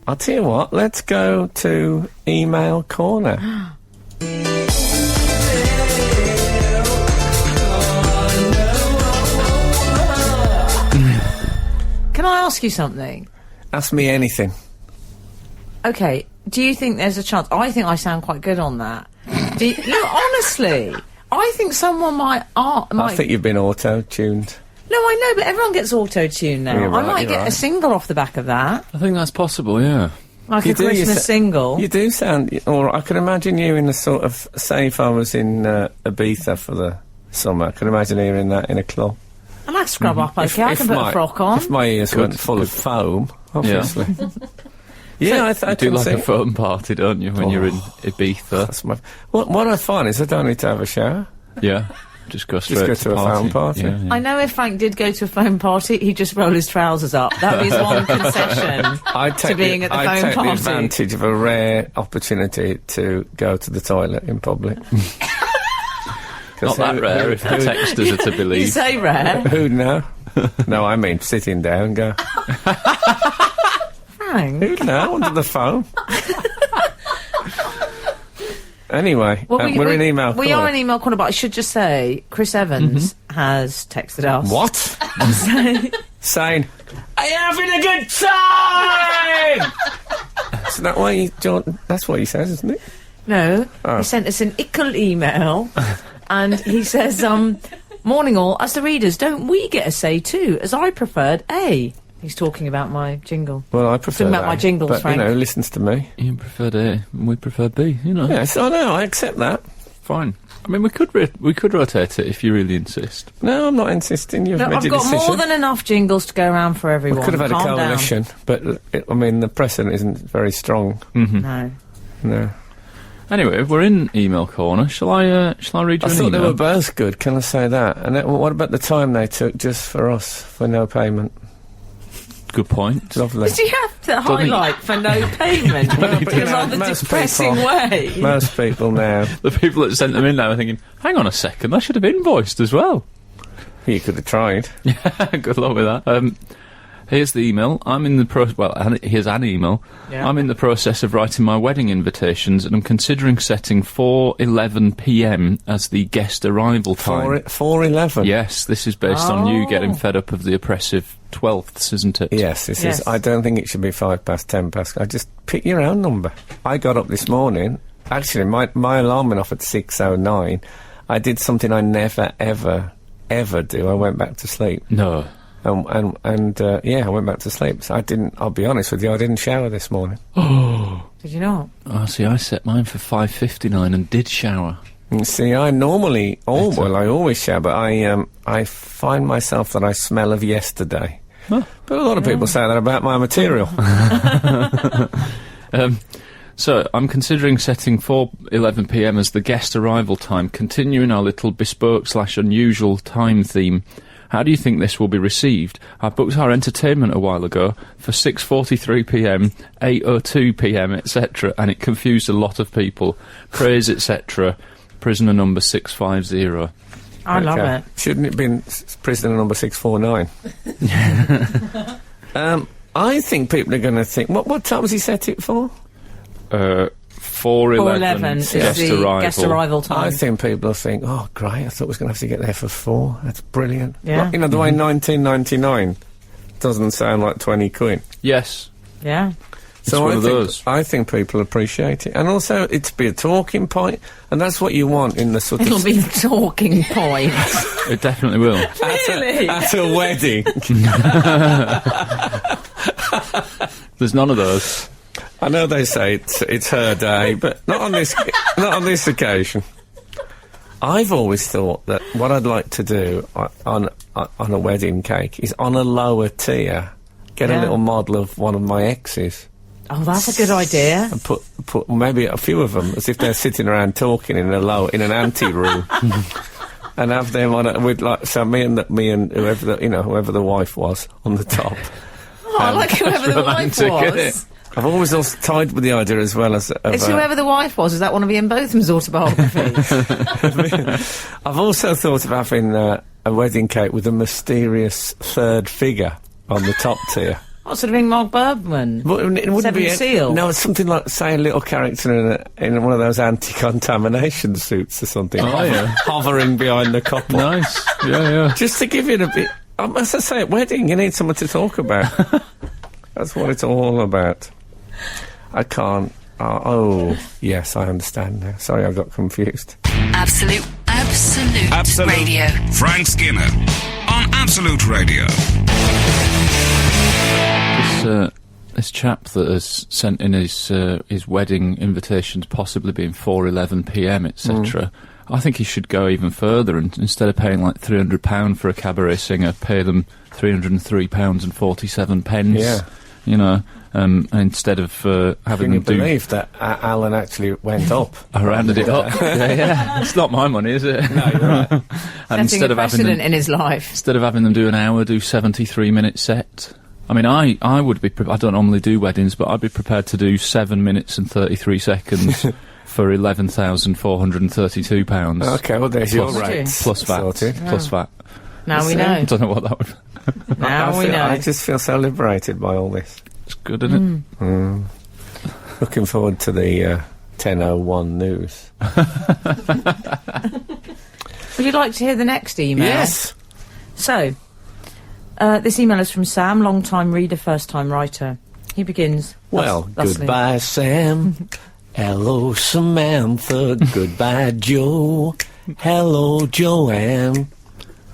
I'll tell you what, let's go to Email Corner. Can I ask you something? Ask me anything. Okay, do you think there's a chance? I think I sound quite good on that. No, honestly, I think someone might... I think you've been auto-tuned. No, I know, but everyone gets auto-tuned now. You're right, I might you're get a right. single off the back of that. I think that's possible, yeah. Like You a do, you Christmas sa- single. You do sound... Or I can imagine you in the sort of... Say if I was in Ibiza for the summer, I can imagine hearing that in a club. And I scrub up okay, I can put a frock on. If my ears weren't full of foam, obviously. Yeah, I You do can like see a it. foam party, don't you, when you're in Ibiza? That's what I find is I don't need to have a shower. Yeah. Just go straight go to a foam party. Yeah, yeah. I know if Frank did go to a phone party, he'd just roll his trousers up. That was one concession I'd take, to being at the I'd phone take party. the advantage of a rare opportunity to go to the toilet in public. Not that rare if the texters are to You believe. say rare. Who'd know? No, I mean sitting down, go. Frank. Who'd know? Under the phone. Anyway, Well, we're in email We corner. are in email corner, but I should just say, Chris Evans has texted us. What? Saying, are you having a good time? Is that why that's what he says, isn't it? No, Oh. he sent us an ickle email, and he says, morning all, as the readers, don't we get a say too, as I preferred A. He's talking about my jingle. Well, I prefer Talking about that, my jingles, but, Frank. you know, who listens to me? You preferred A, and we prefer B, you know. Yes, I know, I accept that. Fine. I mean, we could rotate it if you really insist. No, I'm not insisting. You've No, made I've your got decision. more than enough jingles to go around for everyone. We could have had a Calm down. coalition, but I mean, the precedent isn't very strong. No. No. Anyway, we're in email corner. Shall I read you I an thought they email? were both good. Can I say that? And what about the time they took just for us for no payment? Good point. Lovely. Did you have to Don't think- highlight for no payment? but in you a know, rather most depressing people- way. Most people now. The people that sent them in now are thinking, hang on a second, I should have invoiced as well. You could have tried. Good luck with that. Here's the email. I'm in the here's an email. Yeah. I'm in the process of writing my wedding invitations, and I'm considering setting 4:11 p.m. as the guest arrival time. 4:11. Yes, this is based on you Oh. getting fed up of the oppressive 12ths, isn't it? Yes, this Yes. is. I don't think it should be 10:05. I just pick your own number. I got up this morning. Actually, my alarm went off at 6:09. I did something I never ever do. I went back to sleep. No. And I went back to sleep. So I'll be honest with you, I didn't shower this morning. Did you not? Oh, see, I set mine for 5:59 and did shower. You see, I normally, I always shower, but I find myself that I smell of yesterday. Huh. But a lot of people say that about my material. So, I'm considering setting 4:11 p.m. as the guest arrival time, continuing our little bespoke/unusual time theme. How do you think this will be received? I booked our entertainment a while ago for 6:43 p.m, 8:02 p.m, etc., and it confused a lot of people. Praise, etc. Prisoner number 650. I love it. Shouldn't it have been prisoner number 649? I think people are going to think, what time has he set it for? 4:11 is the guest arrival time. I think people will think, oh, great, I thought we was going to have to get there for 4. That's brilliant. Yeah. Like, the way 1999 doesn't sound like 20 quid. Yes. Yeah. So one of those. I think people appreciate it. And also, it's be a talking point, and that's what you want in the sort of... It'll be the talking point. It definitely will. Really? At a wedding. There's none of those. I know they say it's her day, but not on this not on this occasion. I've always thought that what I'd like to do on a wedding cake is on a lower tier, get a little model of one of my exes. Oh, that's a good idea. And put maybe a few of them as if they're sitting around talking in an ante room, and have them on with me and whoever the wife was on the top. Oh, I like whoever the wife was. I've always also tied with the idea as well as... It's whoever the wife was. Is that one of Ian Botham's autobiographies? I've also thought of having a wedding cake with a mysterious third figure on the top tier. What, sort of Ingmar Bergman? But it wouldn't Seven be Seal? No, it's something like, say, a little character in one of those anti-contamination suits or something. Oh, yeah. Hovering behind the couple. Nice. Yeah. Just to give it a bit... As I say, at wedding, you need someone to talk about. That's what it's all about. I can't... yes, I understand now. Sorry, I got confused. Absolute Radio. Frank Skinner on Absolute Radio. This chap that has sent in his wedding invitations, possibly being 4:11 p.m, etc. I think he should go even further, and instead of paying like £300 for a cabaret singer, pay them £303.47. Yeah. You know, instead of having Can you them do... believe that Alan actually went up? I rounded it up. yeah. It's not my money, is it? No, you're right. And Setting instead a of having precedent them, in his life. instead of having them do an hour, do 73-minute set. I mean, I would be... I don't normally do weddings, but I'd be prepared to do 7 minutes and 33 seconds for £11,432. Okay, well, there's your Plus- rate. Plus VAT. Sorted. Plus VAT. Now we I know. don't know what that would... Now we know. I just feel so liberated by all this. It's good, isn't it? Looking forward to the 10:01 news. Would you like to hear the next email? Yes. So, this email is from Sam, long-time reader, first-time writer. He begins... Well, thusly. goodbye, Sam. Hello, Samantha. Goodbye, Joe. Hello, Joanne.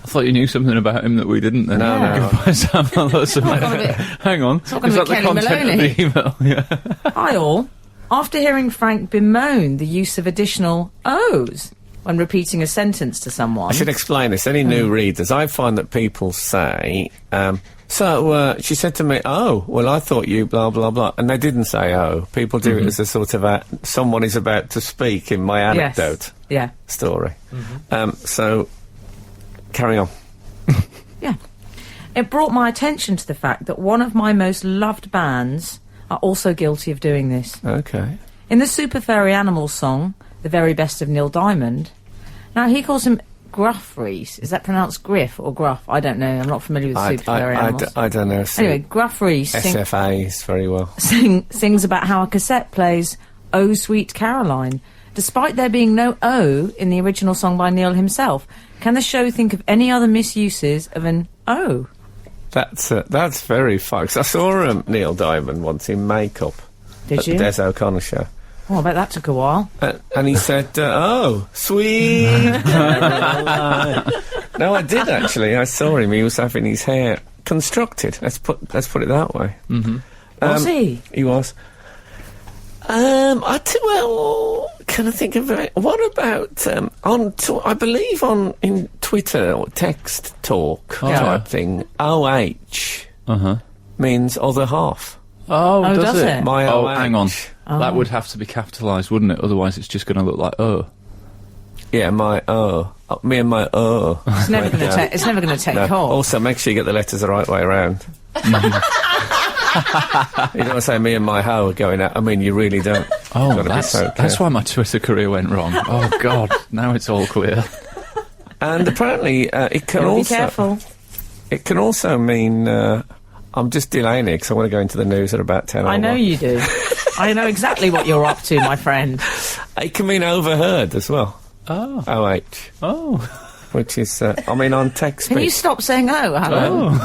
I thought you knew something about him that we didn't then. No, no. Goodbye, Sam. Hello, Samantha. gonna be- Hang on. not gonna Is be that the Kelly content Maloney. of the email? Yeah. Hi all. After hearing Frank bemoan the use of additional O's when repeating a sentence to someone... I should explain this. Any new readers, I find that people say, she said to me, oh, well, I thought you blah, blah, blah. And they didn't say, oh. People do it as a sort of someone is about to speak in my anecdote Yeah. story. So, carry on. Yeah. It brought my attention to the fact that one of my most loved bands are also guilty of doing this. Okay. In the Super Furry Animals song, The Very Best of Neil Diamond, now he calls him Gruff Reese. Is that pronounced Griff or Gruff? I don't know. I'm not familiar with Super Furry Animals. I don't know. Anyway, Gruff Reese SFAs very well. sings about how a cassette plays Oh Sweet Caroline, despite there being no O in the original song by Neil himself. Can the show think of any other misuses of an O? That's very fun. 'Cause I saw Neil Diamond once in makeup. Did at you? the Des O'Connor show. Oh, I bet that took a while. And he said, oh, sweet Caroline. No, I did actually. I saw him. He was having his hair constructed. Let's put it that way. Was he? He was. Well, can I think of it? What about I believe in Twitter or text talk type thing? OH means other half. Oh, does it? My Oh, OH. hang on. That would have to be capitalised, wouldn't it? Otherwise, it's just going to look like Yeah, my me and my It's never going to take. It's never going to take No. off. Also, make sure you get the letters the right way around. You don't say me and my hoe going out. I mean, you really don't. Oh, Gotta be that's so that's careful. why my Twitter career went wrong. Oh God, now it's all clear. And apparently, it can Be also careful. it can also mean. I'm just delaying it because I want to go into the news at about 10. I know you do. I know exactly what you're up to, my friend. It can mean overheard as well. Oh, OH, oh, which is on text. Can you speak. stop saying "oh"? Alan?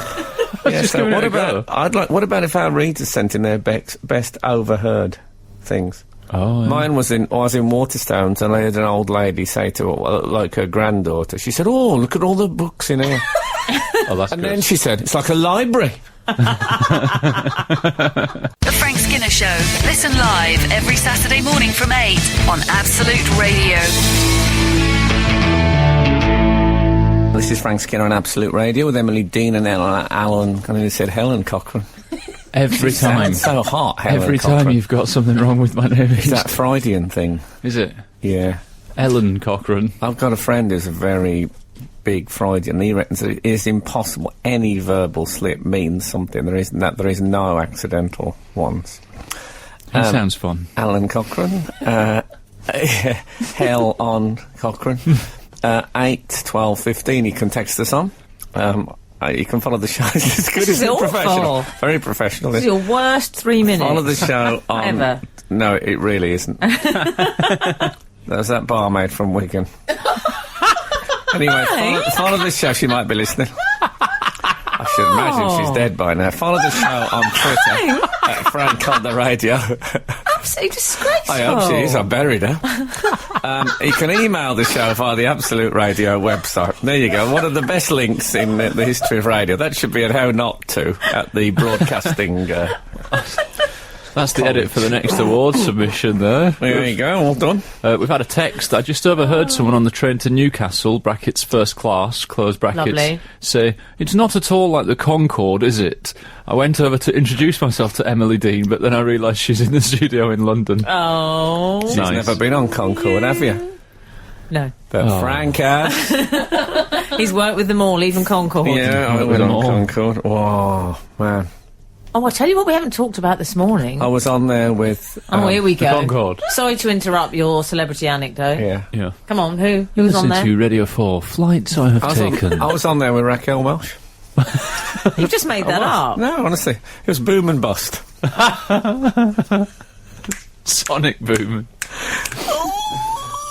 Yeah, just so giving it what a about? go. What about if our readers sent in their best overheard things? oh. Yeah. Mine was in Waterstones, and I had an old lady say to like her granddaughter. She said, "Oh, look at all the books in here." Oh, that's And good. then she said, "It's like a library." The Frank Skinner Show. Listen live every Saturday morning from 8 on Absolute Radio. This is Frank Skinner on Absolute Radio with Emily Dean and Alan. I nearly said Helen Cochrane. Every time, Sounds so hot, Helen every Cochrane. time you've got something wrong with my name. Is that Freudian thing? Is it Yeah. Ellen Cochrane? I've got a friend who's a very big Freudian. He reckons that it is impossible. Any verbal slip means something. There is no accidental ones. He sounds fun. Alan Cochrane. Hell on Cochrane. 8, 12, 15. You can text us on. You can follow the show. It's as good This as is professional. awful. Very professional. This is your worst 3 minutes. Follow the show on. Ever. No, it really isn't. There's that barmaid from Wigan. Anyway, follow the show. She might be listening. I should imagine she's dead by now. Follow the show on Twitter at Frank on the Radio. Absolutely disgraceful. I hope she is. I buried her. You can email the show via the Absolute Radio website. There you go. One of the best links in the history of radio. That should be at How Not To at the broadcasting. That's the edit for the next award submission there. There you go. All done. We've had a text. I just overheard someone on the train to Newcastle, brackets first class, close brackets, Lovely. say, "It's not at all like the Concorde, is it?" I went over to introduce myself to Emily Dean, but then I realised she's in the studio in London. Oh. She's Nice. never been on Concord, have you? No. But Frank has. He's worked with them all, even Concord. Yeah, I With went them on all. Concord. Whoa, man. Oh, I tell you what we haven't talked about this morning. I was on there with... Oh, here we The go. Concorde. Sorry to interrupt your celebrity anecdote. Yeah. Yeah. Come on, who was on Listen there? to Radio 4, flights I have taken. I was on there with Raquel Welch. You've just made that up. No, honestly. It was boom and bust. Sonic Boom.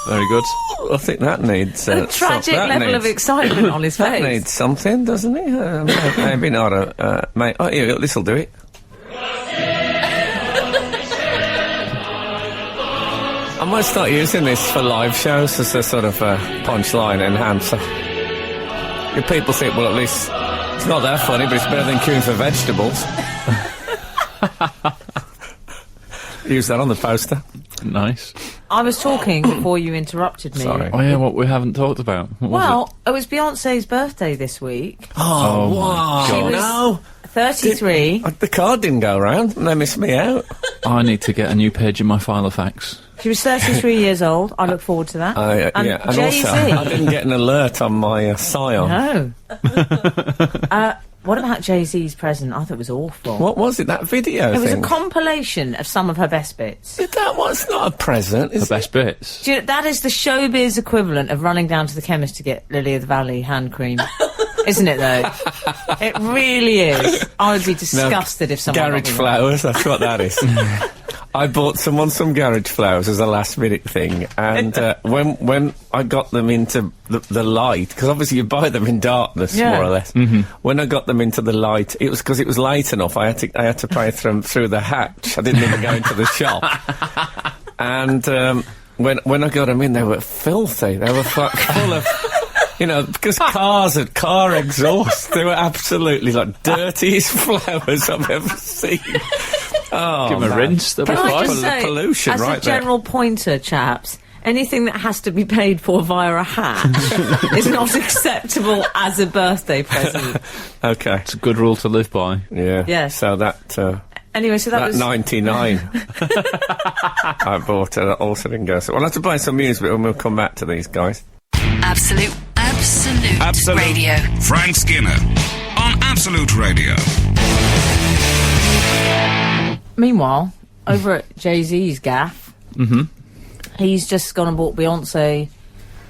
Very good. I think that needs... A tragic level of excitement on his That face. needs something, doesn't it? Maybe not a... mate. Oh, yeah, this'll do it. I might start using this for live shows as a sort of punchline enhancer. If people think, well, at least it's not that funny, but it's better than queuing for vegetables. Use that on the poster. Nice. I was talking before you interrupted me. Sorry. Oh yeah, what we haven't talked about. What was Well, it was Beyonce's birthday this week. Oh, my wow. God. She was No. 33. The card didn't go round, and they missed me out. it? I need to get a new page in my file of facts. She was 33 years old. I look forward to that. And Yeah, and Jay-Z. also, I didn't get an alert on my Scion. No. What about Jay-Z's present? I thought it was awful. What was it, that video It was a thing? compilation of some of her best bits. That was not a present, The is it? best bits. Do you know, that is the showbiz equivalent of running down to the chemist to get Lily of the Valley hand cream. Isn't it, though? It really is. I would be disgusted if someone... Garage got me that. flowers, that's what that is. I bought someone some garage flowers as a last minute thing, and when I got them into the light, because obviously you buy them in darkness, Yeah. more or less. When I got them into the light, it was because it was late enough. I had to pay through the hatch. I didn't even go into the shop. And when I got them in, they were filthy. They were full of. You know, because cars had car exhaust. They were absolutely like dirtiest flowers I've ever seen. Oh, Give them a rinse. They'll be Can I fine. just say, pollution as right a general pointer, chaps, anything that has to be paid for via a hatch is not acceptable as a birthday present. Okay. It's a good rule to live by. Yeah. Yes. So that Anyway, so that that was... 99 I bought it also didn't go so well. I'll have to play some music and we'll come back to these guys. Absolute Radio. Frank Skinner on Absolute Radio. Meanwhile, over at Jay-Z's gaff, he's just gone and bought Beyonce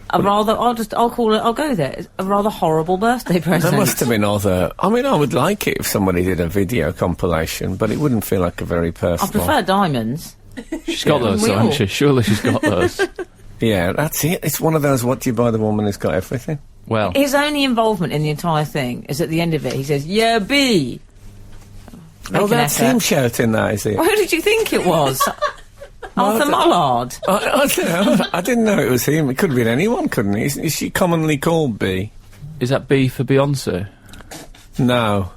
a rather... I'll call it... I'll go there. It's a rather horrible birthday present. There must have been other... I mean, I would like it if somebody did a video compilation, but it wouldn't feel like a very I personal... prefer diamonds. She's got those, We though, all- hasn't she? Surely she's got those. Yeah, that's it. It's one of those, what do you buy the woman who's got everything? Well, His only involvement in the entire thing is at the end of it, he says, "Yeah, B." Oh, Make an that's effort. him shouting that, is it? Who did you think it was? Arthur I- Mullard. I don't know. I didn't know it was him. It could have been anyone, couldn't it? Is she commonly called B? is that B for Beyonce? No.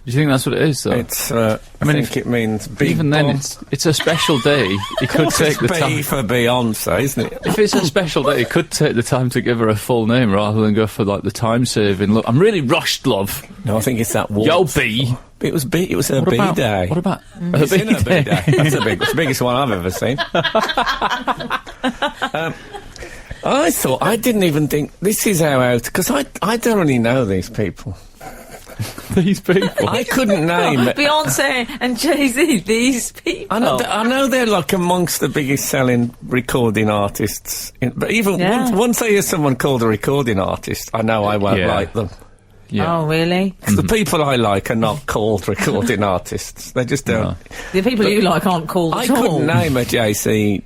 Do you think that's what it is, though? It's, I mean, think it means B. Even then, it's a special day. He could take the B time. for Beyonce, isn't it? If it's a special day, he could take the time to give her a full name rather than go for, like, the time-saving look. I'm really rushed, love. No, I think it's that waltz. Yo, B. It was B. It was her What B about, day. What about It's in her B day. That's the biggest one I've ever seen. I thought, I didn't even think, this is how out, because I don't really know these people. These people. I couldn't name it. Beyonce and Jay-Z, these people. I know they're like amongst the biggest selling recording artists, but even Yeah. once I hear someone called a recording artist, I know I won't Yeah. like them. Yeah. Oh, really? The people I like are not called recording artists. They just don't. No. The people you like aren't called I at all. couldn't name a JC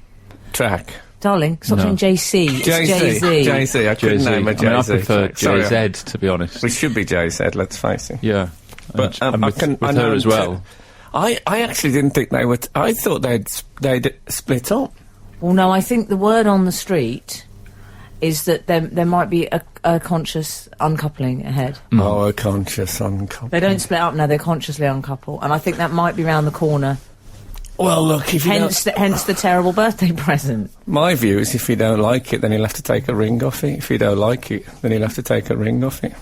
track. Darling, stop No. saying JC. It's Jay-Z. JC. I couldn't Jay-Z. name a I mean, I JZ. prefer track. Sorry, JZ, to be honest. We should be JZ, let's face it. Yeah. But and I with, can. with I her know as well. I actually didn't think they were. I thought they'd split up. Well, no, I think the word on the street is that there might be a conscious uncoupling ahead. Oh, a conscious uncouple. They don't split up now, they consciously uncouple. And I think that might be round the corner. Well, look, if you Hence the terrible birthday present. my view is if you don't like it, then he'll have to take a ring off it. If you don't like it, then he'll have to take a ring off it.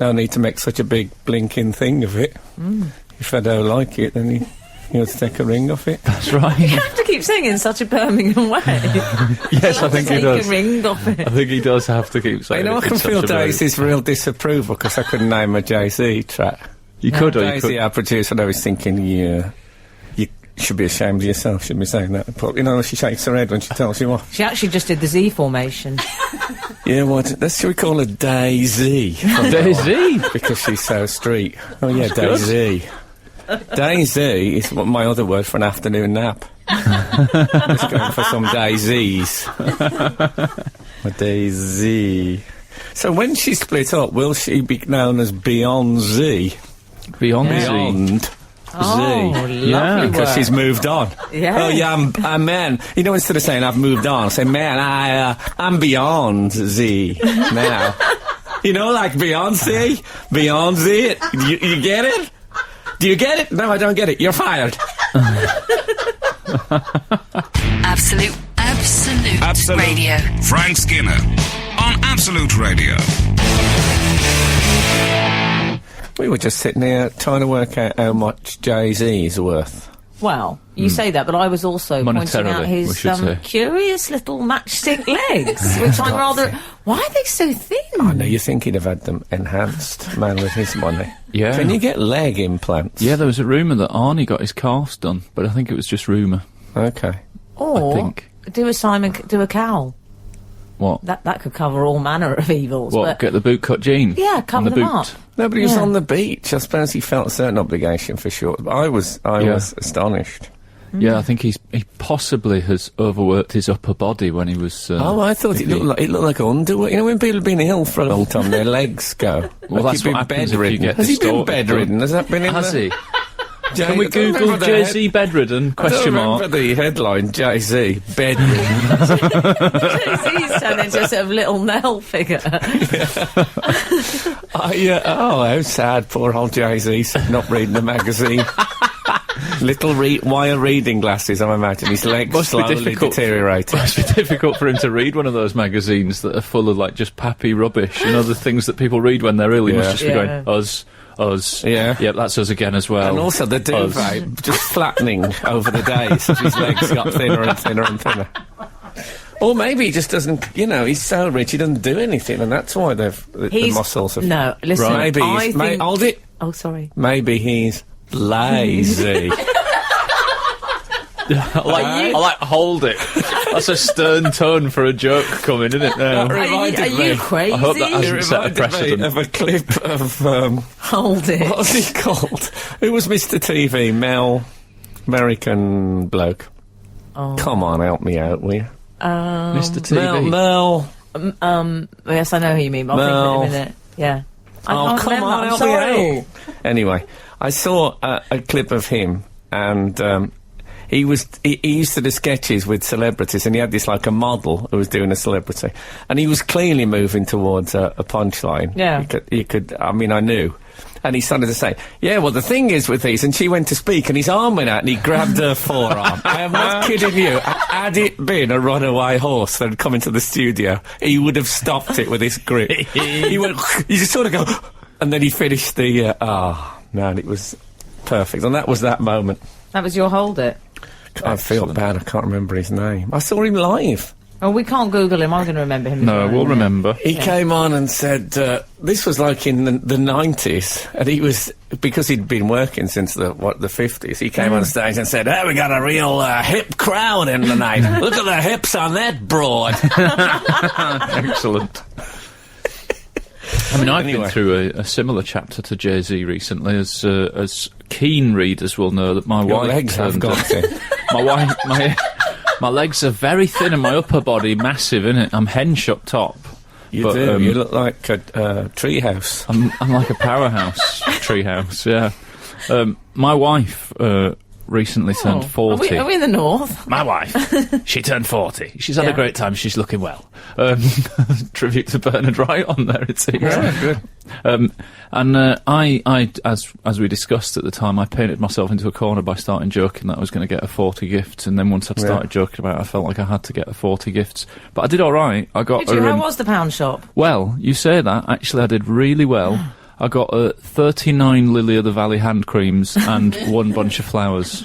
No need to make such a big blinking thing of it. If I don't like it, then he has to take a ring off it. That's right. You have to keep saying it in such a Birmingham way. Yes, I think he Take does. a ring off it. I think he does have to keep saying You know, I it in can such feel a very- Daisy's real disapproval because I couldn't name a Jay-Z track. You could, or you Daisy, could. our producer, I was thinking, yeah, you should be ashamed of yourself, shouldn't be saying that. But, you know, she shakes her head when she tells you off. She actually just did the Z formation. Yeah, should we call her Daisy? from now on? Daisy. Because she's so street. Oh, yeah, Daisy. Daisy is my other word for an afternoon nap. Just going for some daisies. A daisy. So when she split up, will she be known as Beyond Z? Beyond Beyond Oh, Z. lovely Yeah, Because word. she's moved on. Yeah. Oh yeah, I'm man. You know, instead of saying I've moved on, say man, I'm beyond Z now. You know, like Beyonce, beyond Z. You get it? Do you get it? No, I don't get it. You're fired. Absolute Radio. Frank Skinner on Absolute Radio. We were just sitting here trying to work out how much Jay-Z is worth. Well, you say that, but I was also pointing out Monetarily, we his should say. curious little matchstick legs, which I'm rather... Why are they so thin? I know you think he'd have had them enhanced, man, with his money. Yeah. Can you get leg implants? Yeah, there was a rumour that Arnie got his calves done, but I think it was just rumour. Okay. Or I think. do a cowl. What? That could cover all manner of evils. What? But Get the bootcut jean? yeah, and cover the them boot. up. No, but he was Yeah. on the beach. I suppose he felt a certain obligation for sure. But I was astonished. Yeah, I think he possibly has overworked his upper body when he was. Oh, I thought it looked like underwear. You know, when people have been ill for a long time, their legs go. Well, Like that's he'd what been happens if you bedridden. get Has he been distorted, bedridden? Has that been in Has the... he? Can we Google Jay-Z bedridden? Question mark. Remember the headline, Jay-Z bedridden. Jay-Z's turned into a sort of little Nell figure. How sad, poor old Jay-Z, not reading the magazine. Little wire reading glasses, I imagine. His legs slowly deteriorating. Must be difficult for him to read one of those magazines that are full of, like, just pappy rubbish. You know, the things that people read when they're ill. He must just be going, us. Yeah. Yep, that's us again as well. And also the duvet just flattening over the days as his legs got thinner and thinner and thinner. Or maybe he just doesn't, he's so rich he doesn't do anything, and that's why the muscles have... No, listen, right. Maybe hold it. Oh, sorry. Maybe he's lazy. I like hold it. That's a stern tone for a joke coming, isn't it? Now? Are you crazy? I hope that hasn't set a precedent. Of a clip of hold it. What's he called? Who was Mr. TV? Mel, American bloke. Oh. Come on, help me out, will you? Mr. TV. Mel. Yes, I know who you mean. But I'll think in a minute. Yeah. Come on, help me out. Anyway, I saw a clip of him, and he used to do sketches with celebrities, and he had this like a model who was doing a celebrity, and he was clearly moving towards a punchline. Yeah, you could. I mean, I knew. And he started to say, yeah, well, the thing is with these, and she went to speak, and his arm went out, and he grabbed her forearm. I am not kidding you. Had it been a runaway horse that had come into the studio, he would have stopped it with his grip. He went, you just sort of go, and then he finished the, man, it was perfect. And that was that moment. That was your hold it. I feel bad, I can't remember his name. I saw him live. Oh, we can't Google him. I'm going to remember him. No, we'll remember. He came on and said, this was like in the 90s, and he was, because he'd been working since the 50s, he came on stage and said, hey, we got a real hip crowd in tonight. Look at the hips on that broad. Excellent. I mean, I've been through a similar chapter to Jay-Z recently, as keen readers will know that my wife... legs have got it. My legs are very thin and my upper body massive, innit? I'm hench up top. You do. You look like a treehouse. I'm like a powerhouse treehouse, yeah. My wife recently turned 40. Are we in the north? My wife, she turned 40. She's had a great time. She's looking well. Tribute to Bernard Wright on there, it seems. Yeah, good. And I, as we discussed at the time, I painted myself into a corner by starting joking that I was going to get her 40 gifts, and then once I'd started joking about it, I felt like I had to get her 40 gifts. But I did all right. I got. Did you? How was the pound shop? Well, you say that. Actually, I did really well. I got 39 Lily of the Valley hand creams and one bunch of flowers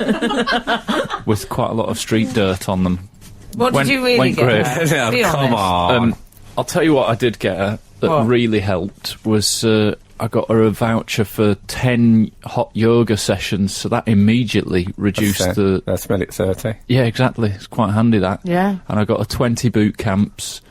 with quite a lot of street dirt on them. What did you really get her? Yeah, Be come honest. on. I'll tell you what I did get her that really helped was I got her a voucher for 10 hot yoga sessions, so that immediately reduced That's made it 30. Yeah, exactly. It's quite handy, that. Yeah. And I got her 20 boot camps.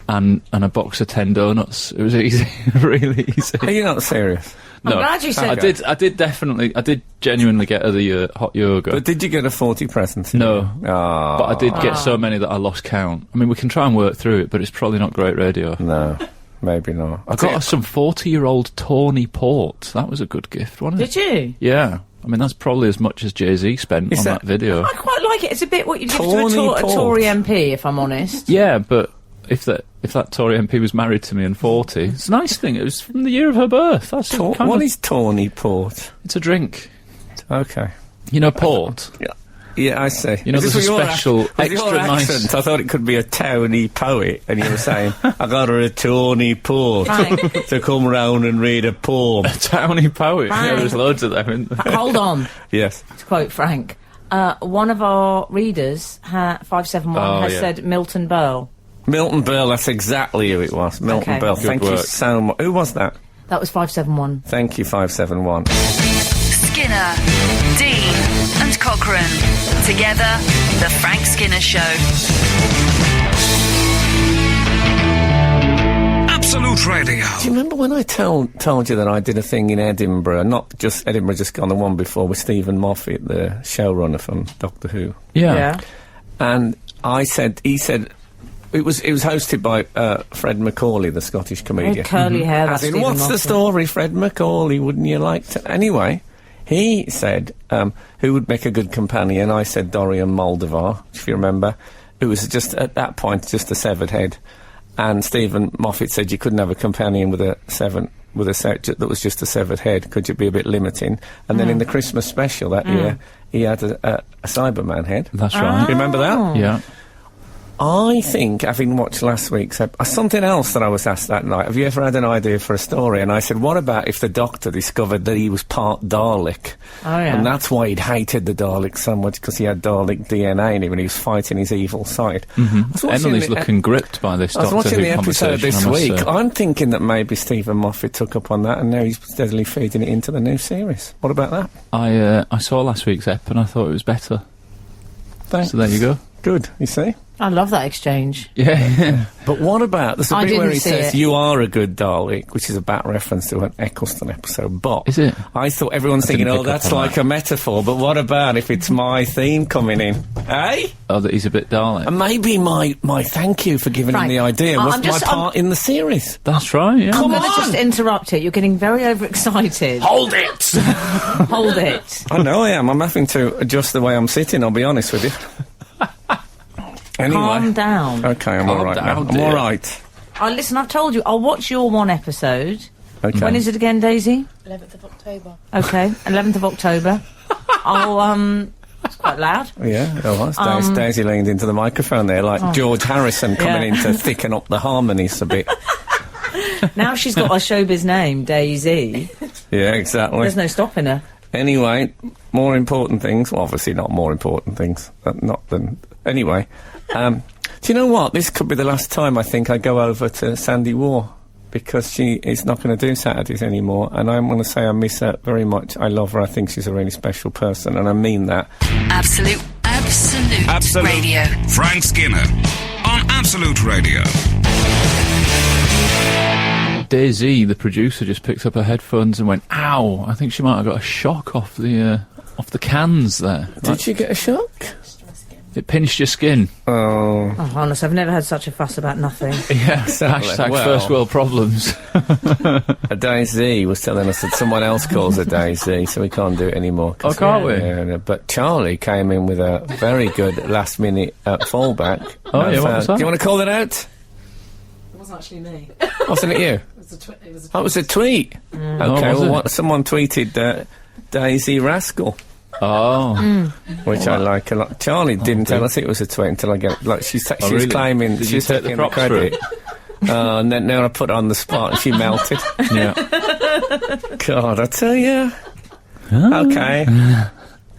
And a box of 10 donuts. It was easy, really easy. Are you not serious? I'm glad you said I did genuinely get her the hot yoga. But did you get a 40 present? No. But I did get so many that I lost count. I mean, we can try and work through it, but it's probably not great radio. No, maybe not. I got her some 40-year-old Tawny Port. That was a good gift, wasn't it? Did you? Yeah. I mean, that's probably as much as Jay-Z spent on that video. I quite like it. It's a bit what you'd give to a Tory MP, if I'm honest. Yeah, but if that Tory MP was married to me and 40, it's a nice thing. It was from the year of her birth. That's what is Tawny Port? It's a drink. Okay. You know port? Yeah, I see. You know, there's a special extra nice... I thought it could be a towny poet, and you were saying, I got her a Tawny Port to come round and read a poem. A towny poet? Yeah, there's loads of them, isn't there? Hold on. Yes. To quote Frank, one of our readers, 571, has said Milton Berle. Milton Berle, that's exactly who it was. Milton Berle, thank you so much. Who was that? That was 571. Thank you, 571. Skinner, Dean and Cochrane. Together, The Frank Skinner Show. Absolute Radio. Do you remember when I told you that I did a thing in Edinburgh, not just Edinburgh, just gone the one before, with Stephen Moffat, the showrunner from Doctor Who? Yeah. And he said... It was hosted by Fred Macaulay, the Scottish comedian. Curly hair, that's what's the story, Fred Macaulay, wouldn't you like to... Anyway, he said, who would make a good companion? I said Dorian Moldovar, if you remember, who was just, at that point, just a severed head. And Stephen Moffat said you couldn't have a companion with a that was just a severed head. Could you be a bit limiting? And then in the Christmas special that year, he had a Cyberman head. That's right. You remember that? Yeah. I think, having watched last week's something else that I was asked that night, have you ever had an idea for a story? And I said, what about if the Doctor discovered that he was part Dalek? Oh, yeah. And that's why he'd hated the Daleks so much, because he had Dalek DNA in him and he was fighting his evil side. Emily's looking gripped by this I was Doctor watching Who the episode conversation, this I must week. say. I'm thinking that maybe Stephen Moffat took up on that and now he's steadily feeding it into the new series. What about that? I saw last week's ep and I thought it was better. Thanks. So there you go. Good, you see? I love that exchange. Yeah. But what about, there's a I bit where didn't he see says, it. you are a good Dalek, which is a bad reference to an Eccleston episode, but... Is it? I thought everyone's thinking, didn't oh, pick up that's on like that. a metaphor, but what about if it's my theme coming in? Eh? Oh, that he's a bit Dalek. And maybe my thank you for giving him Frank, the idea was I'm my just- part in the series. That's right, yeah. I'm going to on! just interrupt it. You're getting very overexcited. Hold it! Hold it. I know I am. I'm having to adjust the way I'm sitting, I'll be honest with you. Anyway. Calm down. Okay, I'm Calm all right down, now. I'm dear. all right. Oh, listen, I've told you, I'll watch your one episode. Okay. When is it again, Daisy? 11th of October. Okay, 11th of October. It's quite loud. Yeah, it was. Daisy leaned into the microphone there like George Harrison coming Yeah. in to thicken up the harmonies a bit. Now she's got a showbiz name, Daisy. Yeah, exactly. There's no stopping her. Anyway, more important things. Well, obviously not more important things. Not than... Anyway, do you know what? This could be the last time I think I go over to Sandy War, because she is not going to do Saturdays anymore, and I'm going to say I miss her very much. I love her. I think she's a really special person, and I mean that. Absolute Radio. Frank Skinner on Absolute Radio. Daisy, the producer, just picked up her headphones and went, ow! I think she might have got a shock off the cans there. Did she get a shock? It pinched your skin. Oh. Oh, honestly, I've never had such a fuss about nothing. Yeah, Exactly. hashtag Well. first world problems. A Daisy was telling us that someone else calls her Daisy, so we can't do it anymore. Oh, can't we? Yeah, but Charlie came in with a very good last-minute fallback. Oh, yeah, what was that? Do you want to call it out? It wasn't actually me. Wasn't it you? It was a tweet. Oh, it was a tweet. Oh, Okay, was well, it? someone tweeted Daisy Rascal, Oh. which I like a lot. Charlie didn't tell us it was a tweet until I get like she's Oh, was really? claiming Did you she's take the taking the props for credit. And then I put her on the spot and she melted. Yeah. God, I tell you. Okay.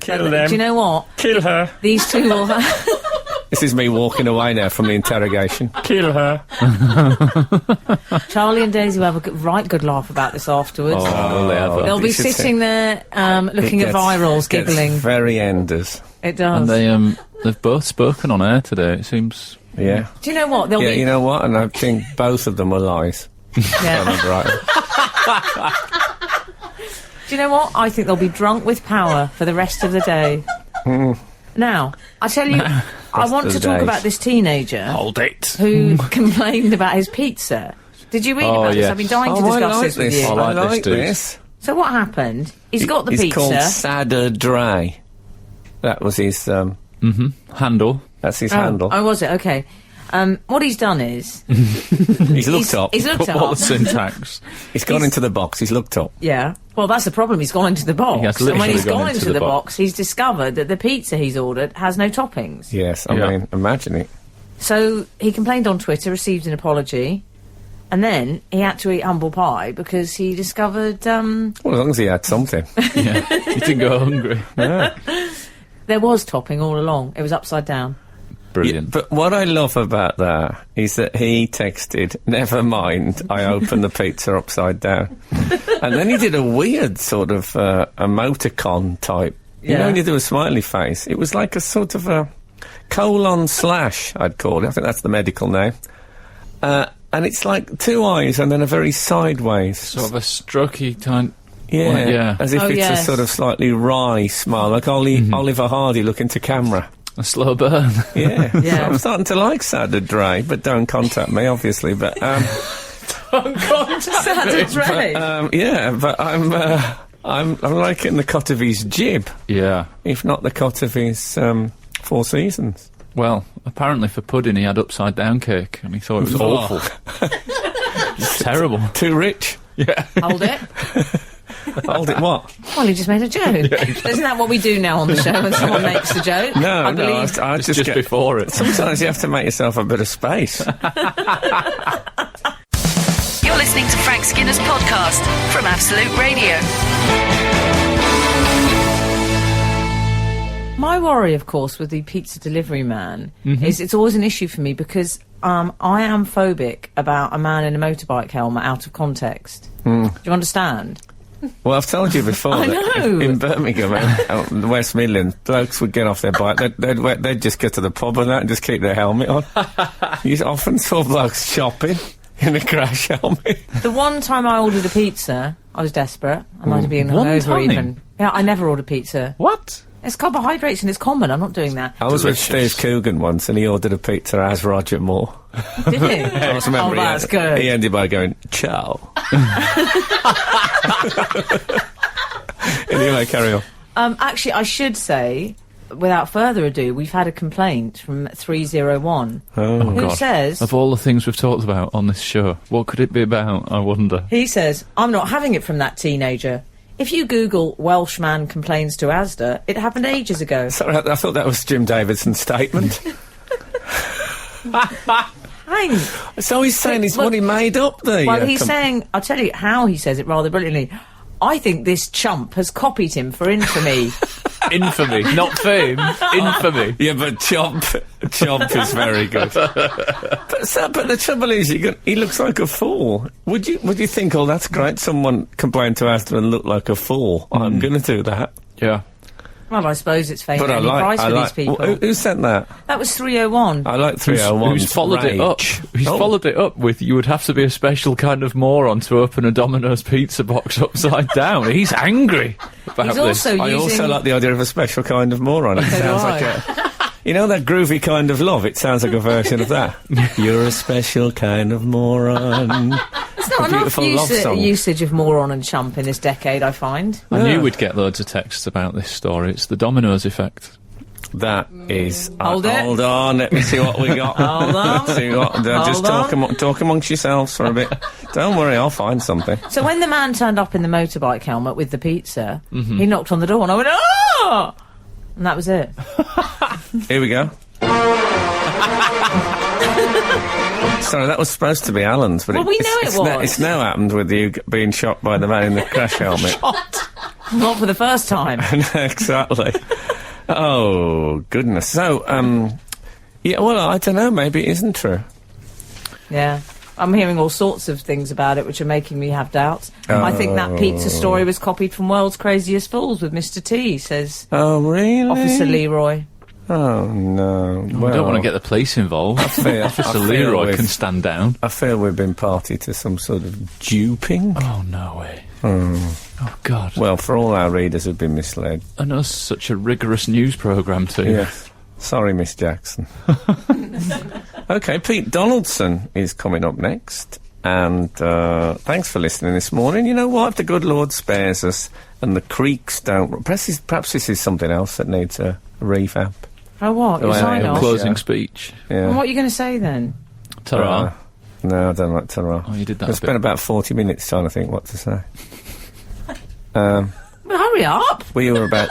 Kill them. Do you know what? Kill her. These two will have... This is me walking away now from the interrogation. Kill her. Charlie and Daisy will have a right good laugh about this afterwards. will they ever? They'll be It's just sitting there looking at virals, gets giggling. very enders. It does. And they've both spoken on air today, it seems. Yeah. Do you know what? They'll Yeah, be... you know what? And I think both of them were lies. Yeah. Right. Do you know what? I think they'll be drunk with power for the rest of the day. Now, I tell you, I want of to the talk day. about this teenager Hold it. who complained about his pizza. Did you read Oh, about this? yes. I've been dying to I discuss like this with this. you. I like this, dude. this. So what happened? He's got the He's pizza. called Sadder Dre. That was his. Handle. That's his handle. Oh, was it? Okay. What he's done is... He's looked up. He's looked What up. the syntax? He's gone into the box. He's looked up. Yeah. Well, that's the problem. He's gone into the box. He has And when literally he's gone gone into into the the box. box, he's discovered that the pizza he's ordered has no toppings. Yes, I Yeah. mean, imagine it. So he complained on Twitter, received an apology, and then he had to eat humble pie because he discovered Well, as long as he had something. Yeah. He didn't go hungry. there was topping all along. It was upside down. Brilliant. But what I love about that is that he texted, "Never mind, I opened the pizza upside down." And then he did a weird sort of emoticon type. You Yeah. know, when you do a smiley face, it was like a sort of a colon slash, I'd call it. I think that's the medical name. And it's like two eyes and then a very sideways. Sort of a strokey kind. Yeah, Well, yeah. as if Oh, it's yes. a sort of slightly wry smile, like Oliver Hardy looking to camera. A slow burn. Yeah, Yeah. I'm starting to like Sadder Dre, but don't contact me, obviously. But Sadder Dre. yeah, but I'm I'm liking the cut of his jib, Yeah. if not the cut of his Four Seasons. Well, apparently for pudding he had upside down cake, and he thought it was Oh. awful. It's terrible. Too rich. Yeah. Hold it. Hold it, what? Well, he just made a joke. Isn't that what we do now on the show when someone makes a joke? No, I no, believe. I It's just just get... before it. Sometimes you have to make yourself a bit of space. You're listening to Frank Skinner's podcast from Absolute Radio. My worry, of course, with the pizza delivery man is it's always an issue for me because I am phobic about a man in a motorbike helmet out of context. Do you understand? Well, I've told you before I that know. in Birmingham, out in the West Midlands, blokes would get off their bike, they'd just go to the pub and that and just keep their helmet on. You often saw blokes shopping in a crash helmet. The one time I ordered a pizza, I was desperate. I might have been One hungover time? even. Yeah, I never order pizza. What? It's carbohydrates and it's common. I'm not doing that. I was with Steve Coogan once and he ordered a pizza as Roger Moore. Did you? I just remember Oh, that's good. He ended by going, ciao. Anyway, carry on. Actually, I should say, without further ado, we've had a complaint from 301 who God. says... Of all the things we've talked about on this show, what could it be about, I wonder? He says, I'm not having it from that teenager. If you Google Welshman complains to Asda, it happened ages ago. Sorry, I thought that was Jim Davidson's statement. Hang. So he's saying he's Look, what he made up there. Well, he's saying, I'll tell you how he says it rather brilliantly. I think this chump has copied him for infamy. Infamy, not fame. Infamy. Yeah, but Chomp is very good. but the trouble is, he looks like a fool. Would you think, oh, that's great, someone complained to Asda and looked like a fool. I'm going to do that. Yeah. Well, I suppose it's fake But any price for these people. Who sent that? That was 301. I like 301. Who's followed it up? He's followed it up with, you would have to be a special kind of moron to open a Domino's pizza box upside down. He's angry about He's this. also I using... also like the idea of a special kind of moron. It So do sounds I. like a... You know that groovy kind of love? It sounds like a version of that. You're a special kind of moron. There's not enough beautiful love song. usage of moron and chump in this decade, I find. I knew we'd get loads of texts about this story. It's the Domino's effect. That is... Hold it. Hold on, let me see what we got. Hold on. See what, just Hold talk amongst yourselves for a bit. Don't worry, I'll find something. So when the man turned up in the motorbike helmet with the pizza, he knocked on the door and I went, oh! And that was it. Here we go. Sorry, that was supposed to be Alan's, but Well, we know it was. It's now happened with you being shot by the man in the crash helmet. Not for the first time. Exactly. Oh, goodness. So, yeah, well, I don't know, maybe it isn't true. Yeah. I'm hearing all sorts of things about it which are making me have doubts. I think that pizza story was copied from World's Craziest Fools with Mr. T, says Oh, really? Officer Leroy. Oh, no. We don't want to get the police involved. Officer Leroy can stand down. I feel we've been party to some sort of duping. Oh, no way. Oh, God. Well, for all our readers who've been misled. I know such a rigorous news programme, too. Yes. Sorry, Miss Jackson. OK, Pete Donaldson is coming up next. And thanks for listening this morning. You know what? If the good Lord spares us and the creeks don't... Perhaps this is something else that needs a revamp. Oh, what? Your Well, sign yeah, off? Closing Yeah. speech. Yeah. And what are you going to say then? Ta-ra. No, I don't like ta-ra. Oh, you did that I a spent bit. about 40 minutes trying to think what to say. Well, hurry up. We were about...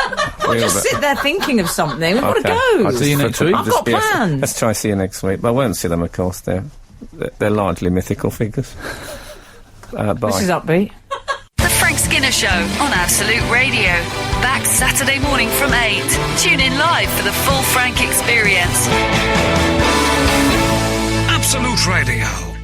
Just sit there thinking of something. We've got to I'll go. just- See you next week. I've got plans. Let's try see you next week. But I won't see them, of course. They're largely mythical figures. Bye. This is upbeat. The Frank Skinner Show on Absolute Radio. Back Saturday morning from 8. Tune in live for the full Frank experience. Absolute Radio.